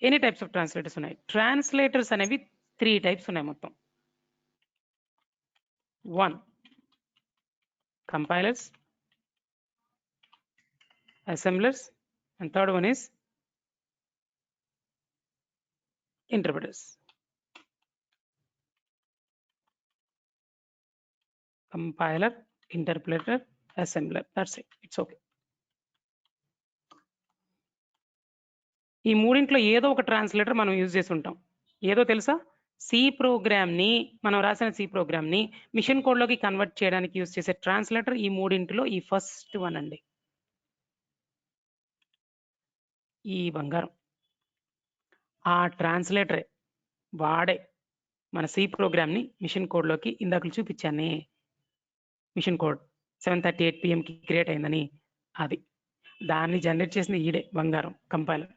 ఎన్ని టైప్స్ ఆఫ్ ట్రాన్స్లేటర్స్ ఉన్నాయి? ట్రాన్స్లేటర్స్ అనేవి 3 టైప్స్ ఉన్నాయి మొత్తం. 1 compilers, assemblers, and third one is interpreters. Compiler, interpreter, assembler. That's it. It's okay. ఈ మూడింట్లో ఏదో ఒక ట్రాన్స్లేటర్ మనం యూజ్ చేసి ఉంటాం. ఏదో తెలుసా? సి ప్రోగ్రామ్ని, మనం రాసిన సి ప్రోగ్రామ్ని మిషన్ కోడ్లోకి కన్వర్ట్ చేయడానికి యూజ్ చేసే ట్రాన్స్లేటర్ ఈ మూడింటిలో ఈ ఫస్ట్ వన్ అండి, ఈ బంగారం. ఆ ట్రాన్స్లేటరే, వాడే మన సి ప్రోగ్రామ్ని మిషన్ కోడ్లోకి, ఇందాక చూపించానే మిషన్ కోడ్ 7:38 PMకి క్రియేట్ అయిందని, అది దాన్ని జనరేట్ చేసింది ఈడే బంగారం, కంపైలర్.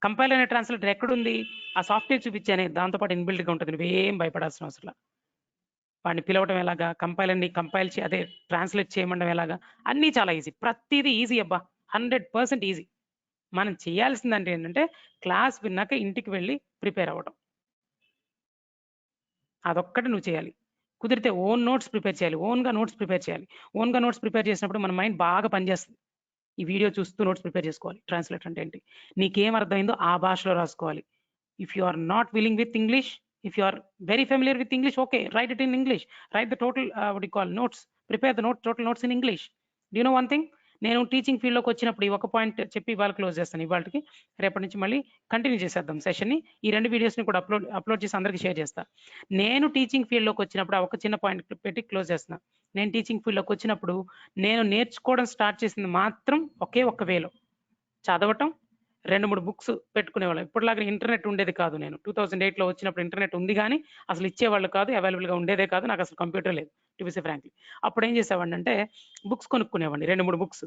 కంపైలర్ అనే ట్రాన్స్లేటర్ ఎక్కడుంది? ఆ సాఫ్ట్వేర్ చూపించానే, దాంతోపాటు ఇన్బిల్డ్గా ఉంటుంది. నువ్వేం భయపడాల్సిన అవసరం. వాడిని పిలవటం ఎలాగా, కంపైలర్ని కంపైల్ అదే ట్రాన్స్లేట్ చేయమండం ఎలాగా, అన్నీ చాలా ఈజీ. ప్రతిదీ ఈజీ అబ్బా, 100% ఈజీ. మనం చేయాల్సిందంటే ఏంటంటే క్లాస్ విన్నాక ఇంటికి వెళ్ళి ప్రిపేర్ అవ్వడం, అదొక్కటి నువ్వు చేయాలి. కుదిరితే ఓన్ నోట్స్ ప్రిపేర్ చేయాలి, ఓన్గా నోట్స్ ప్రిపేర్ చేయాలి. ఓన్గా నోట్స్ ప్రిపేర్ చేసినప్పుడు మన మైండ్ బాగా పనిచేస్తుంది. ఈ వీడియో చూస్తూ నోట్స్ ప్రిపేర్ చేసుకోవాలి. ట్రాన్స్లేటర్ అంటే ఏంటి, నీకేం అర్థమైందో ఆ భాషలో రాసుకోవాలి. If you are not willing with English, if you are very familiar with English, okay, write it in English. Write the total what do you call notes, prepare the total notes in English. Do you know one thing? నేను teaching ఫీల్డ్లోకి వచ్చినప్పుడు ఈ ఒక point చెప్పి ఇవాళ close చేస్తాను. ఇవాళకి రేపటి నుంచి మళ్ళీ కంటిన్యూ చేసేద్దాం సెషన్ని. ఈ 2 వీడియోస్ని కూడా అప్లోడ్ చేసి అందరికీ షేర్ చేస్తాను. నేను టీచింగ్ ఫీల్డ్లోకి వచ్చినప్పుడు ఒక చిన్న పాయింట్ పెట్టి క్లోజ్ చేస్తున్నా. నేను టీచింగ్ ఫీల్డ్లోకి వచ్చినప్పుడు నేను నేర్చుకోవడం స్టార్ట్ చేసింది మాత్రం ఒకే ఒక్క వేలో, చదవటం, 2-3 బుక్స్ పెట్టుకునేవాళ్ళం. ఇప్పటిలాగా ఇంటర్నెట్ ఉండేది కాదు. నేను 2008లో వచ్చినప్పుడు ఇంటర్నెట్ ఉంది కానీ అసలు ఇచ్చేవాళ్ళు కాదు, అవైలబుల్గా ఉండేదే కాదు. నాకు అసలు కంప్యూటర్ లేదు, టు బి ఫ్రాంక్లీ. అప్పుడు ఏం చేసేవాడిని అంటే బుక్స్ కొనుక్కునేవాడిని, 2-3 బుక్స్.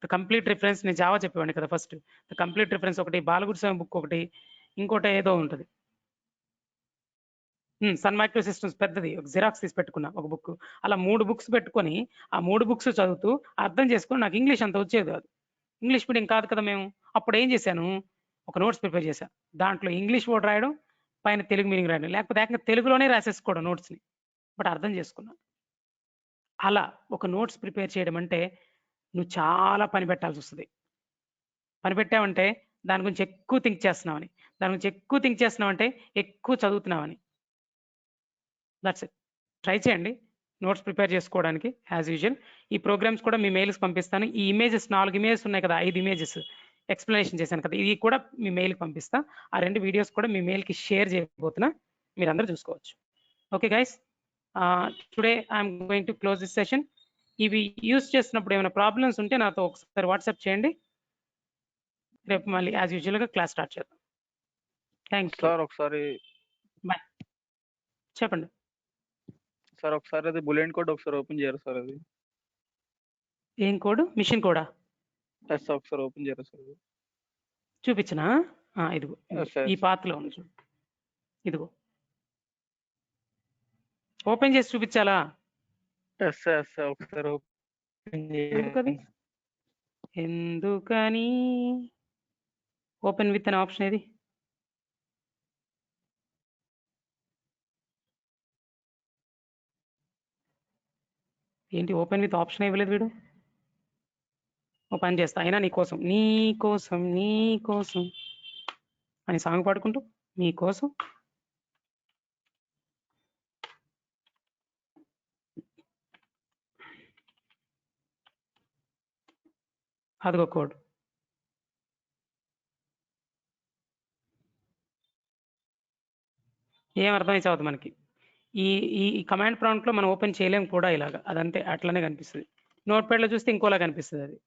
ద కంప్లీట్ రిఫరెన్స్, నేను జావా చెప్పేవాడిని కదా ఫస్ట్. ద కంప్లీట్ రిఫరెన్స్ ఒకటి, బాలగుడి స్వామి బుక్ ఒకటి, ఇంకోటి ఏదో ఉంటుంది, సన్ మైక్రో సిస్టమ్స్ పెద్దది, ఒక జిరాక్స్ తీసి పెట్టుకున్నా ఒక బుక్. అలా 3 బుక్స్ పెట్టుకొని ఆ 3 బుక్స్ చదువుతూ అర్థం చేసుకొని, నాకు ఇంగ్లీష్ అంత వచ్చేది కాదు, ఇంగ్లీష్ మీడియం కాదు కదా మేము. అప్పుడు ఏం చేశాను, ఒక నోట్స్ ప్రిపేర్ చేశాను. దాంట్లో ఇంగ్లీష్ వర్డ్ రాయడం, పైన తెలుగు మీనింగ్ రాయడం, లేకపోతే ఏకంగా తెలుగులోనే రాసేసుకోవడం నోట్స్ని. బట్ అర్థం చేసుకున్నాను. అలా ఒక నోట్స్ ప్రిపేర్ చేయడం అంటే నువ్వు చాలా పని పెట్టాల్సి వస్తుంది. పని పెట్టావంటే దాని గురించి ఎక్కువ థింక్ చేస్తున్నావని, దాని గురించి ఎక్కువ థింక్ చేస్తున్నావంటే ఎక్కువ చదువుతున్నావని. That's it. ట్రై చేయండి నోట్స్ ప్రిపేర్ చేసుకోవడానికి యాజ్ యూజువల్. ఈ ప్రోగ్రామ్స్ కూడా మీ మెయిల్కి పంపిస్తాను. ఈ ఇమేజెస్ 4 ఇమేజెస్ ఉన్నాయి కదా, 5 ఇమేజెస్ ఎక్స్ప్లెనేషన్ చేశాను కదా, ఇది కూడా మీ మెయిల్కి పంపిస్తా. ఆ 2 వీడియోస్ కూడా మీ మెయిల్కి షేర్ చేయబోతున్నా, మీరు అందరూ చూసుకోవచ్చు. Okay guys, today I'm going to close this session. ఇవి యూస్ చేస్తున్నప్పుడు ఏమైనా ప్రాబ్లమ్స్ ఉంటే నాతో ఒకసారి వాట్సాప్ చేయండి. రేపు మళ్ళీ యాజ్ యూజువల్గా క్లాస్ స్టార్ట్ చేద్దాం. Thank you. సార్ ఒకసారి బాయ్. చెప్పండి. సార్ ఒకసారి అది బులెన్ కోడ్ ఒకసారి ఓపెన్ చేయరు సార్ అది. ఏం కోడ్? మిషన్ కోడా? ఎస్ సార్ ఒకసారి ఓపెన్ చేయరు సార్ అది. చూపించనా? ఇదిగో Yes, sir. ఈ పాత్రలో ఉంది చూడు. ఇదిగో ఓపెన్ చేసి చూపించాలా? ఎస్ సార్ ఒకసారి ఓపెన్ ఎందుకది? ఎందుకని? ఓపెన్ విత్ అనే ఆప్షన్ ఏది? ఏంటి ఓపెన్ విత్ ఆప్షన్ ఇవ్వలేదు వీడు? ఓ పని చేస్తా, అయినా నీకోసం నీకోసం నీకోసం అని సాంగ్ పాడుకుంటూ మీకోసం అదిగో కోడ్. ఏం అర్థమై చావదు మనకి. ఈ ఈ కమాండ్ ప్రాంప్ట్ లో మనం ఓపెన్ చేయలేం కూడా ఇలాగా, అదంతే అట్లనే కనిపిస్తుంది. నోట్ ప్యాడ్ లో చూస్తే ఇంకోలా కనిపిస్తుంది అది.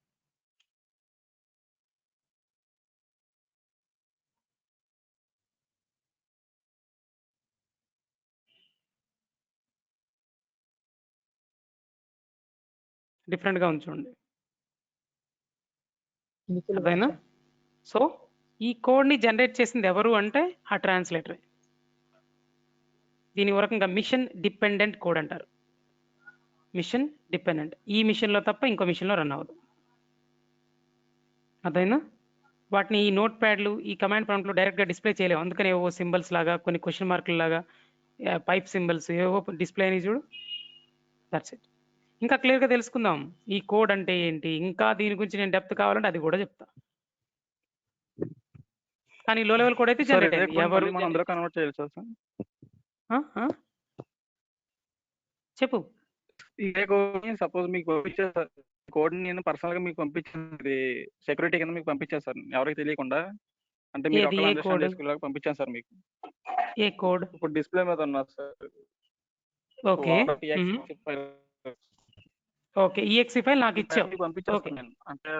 డిఫరెంట్ గా ఉంది చూడండి. అర్థమైనా? సో ఈ కోడ్ ని జనరేట్ చేసింది ఎవరు అంటే ఆ ట్రాన్స్లేటర్. దీని రకంగా మిషన్ డిపెండెంట్ కోడ్ అంటారు. Machine dependent. ఈ మిషన్ లో తప్ప ఇంకో మిషన్ లో రన్ అవ్వదు. అర్థమైనా? వాటిని ఈ నోట్ ప్యాడ్లు ఈ కమాండ్ ప్రాంప్ట్ లో డైరెక్ట్ గా డిస్ప్లే చేయలేము. అందుకని ఏవో సింబల్స్ లాగా, కొన్ని క్వశ్చన్ మార్కుల లాగా, పైప్ సింబల్స్ ఏవో డిస్ప్లే అని చూడు. That's it. ఇంకా క్లియర్ గా తెలుసుకుందాం ఈ కోడ్ అంటే ఏంటి. ఇంకా దీని గురించి నేను డెప్త్ కావాలంటే అది కూడా చెప్తా. కానీ లో లెవెల్ కోడ్ అయితే సార్ జనరేట్ ఇదే అయింది. కోడ్ ఎవరు మళ్ళీ మనం అందరూ కన్వర్ట్ చేయాలి సార్. చెప్పు. ఇదే కోడ్ సపోజ్ మీకు పంపించేసారు, కోడ్ నేను పర్సనల్ గా మీకు పంపించాను, ఇది సెక్యూరిటీ కింద మీకు పంపించాను సార్, ఎవరికి తెలియకుండా. అంటే మీరు ఏది? ఒకళ్ళు ఏ అండర్స్టాండ్ కోడ్? చేసుకునేలాగా పంపించాను సార్ మీకు. ఏ కోడ్? ఇప్పుడు డిస్ప్లే మీద ఉన్నారు sir. Okay okay. Exe file నాకు ఇచ్చావు. ఓకే, పంపించేస్తాను నేను. అంటే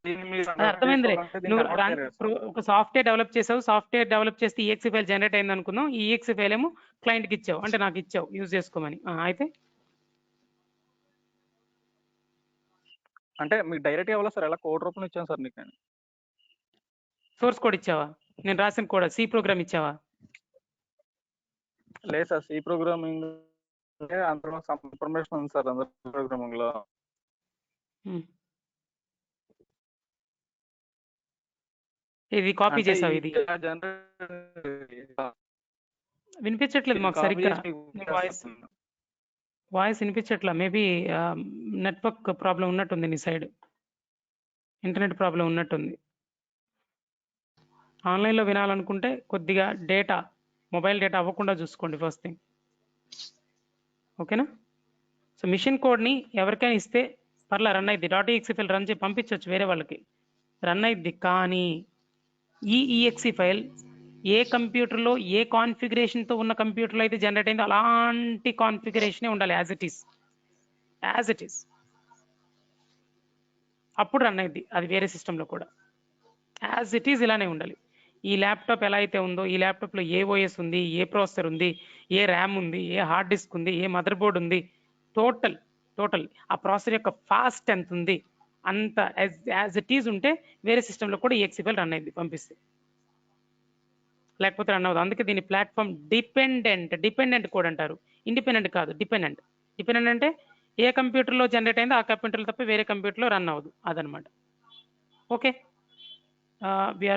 దీన్ని మీరు అది అర్థమైందిలే. నువ్వు convert ఒక సాఫ్ట్వేర్ డెవలప్ చేసావు, సాఫ్ట్వేర్ డెవలప్ చేస్తే ఈఎక్సి ఫైల్ జనరేట్ అయింది అనుకుందాం. ఈ ఈఎక్సి ఫైల్ ఏమో క్లయింట్కి ఇచ్చావు, అంటే నాకు ఇచ్చావు యూజ్ చేసుకోమని. అయితే అంటే మీకు డైరెక్ట్ గా ఇవ్వాలి సార్, ఎలా కోడ్ రూపంలో ఇచ్చాను సార్ మీకు. సోర్స్ కోడ్ ఇచ్చావా? నేను రాసిన కోడ్ సి ప్రోగ్రామ్ ఇచ్చావా? లేదు సార్, సి ప్రోగ్రామింగ్ అందులో సమ్ ఇన్ఫర్మేషన్ ఉంది సార్ అందులో ప్రోగ్రామింగ్ లో. ఇది కాపీ అంటే చేసావు. ఇది వినిపించట్లేదు మాకు సరిగ్గా. వాయిస్ వినిపించట్లా. మేబీ నెట్వర్క్ ప్రాబ్లం ఉన్నట్టుంది నీ సైడ్, ఇంటర్నెట్ ప్రాబ్లం ఉన్నట్టుంది. ఆన్లైన్లో వినాలనుకుంటే కొద్దిగా డేటా, మొబైల్ డేటా అవ్వకుండా చూసుకోండి ఫస్ట్ థింగ్. ఓకేనా? సో మిషన్ కోడ్ని ఎవరికైనా ఇస్తే పర్లా రన్ అయింది. .exe ఫైల్ రన్ చేసి పంపించవచ్చు వేరే వాళ్ళకి, రన్ అయింది. కానీ ఈ ఈఎక్సి ఫైల్ ఏ కంప్యూటర్లో ఏ కాన్ఫిగరేషన్తో ఉన్న కంప్యూటర్లో అయితే జనరేట్ అయిందో అలాంటి కాన్ఫిగరేషనే ఉండాలి, యాజ్ ఇట్ ఈస్. అప్పుడు రన్ అయింది అది వేరే సిస్టంలో కూడా. యాజ్ ఇట్ ఈస్ ఇలానే ఉండాలి. ఈ ల్యాప్టాప్ ఎలా అయితే ఉందో, ఈ ల్యాప్టాప్లో ఏ ఓఎస్ ఉంది, ఏ ప్రాసెసర్ ఉంది, ఏ ర్యామ్ ఉంది, ఏ హార్డ్ డిస్క్ ఉంది, ఏ మదర్ బోర్డ్ ఉంది, టోటల్ ఆ ప్రాసెసర్ యొక్క ఫాస్ట్ ఎంత ఉంది, అంత యాజ్ ఇట్ ఈజ్ ఉంటే వేరే సిస్టంలో కూడా ఈఎక్సి ఫైల్ రన్ అయింది పంపిస్తే, లేకపోతే రన్ అవ్వదు. అందుకే దీన్ని ప్లాట్ఫామ్ డిపెండెంట్ కోడ్ అంటారు. ఇండిపెండెంట్ కాదు, డిపెండెంట్ అంటే ఏ కంప్యూటర్లో జనరేట్ అయిందో ఆ కంప్యూటర్లో తప్ప వేరే కంప్యూటర్లో రన్ అవ్వదు, అదనమాట. Okay, we are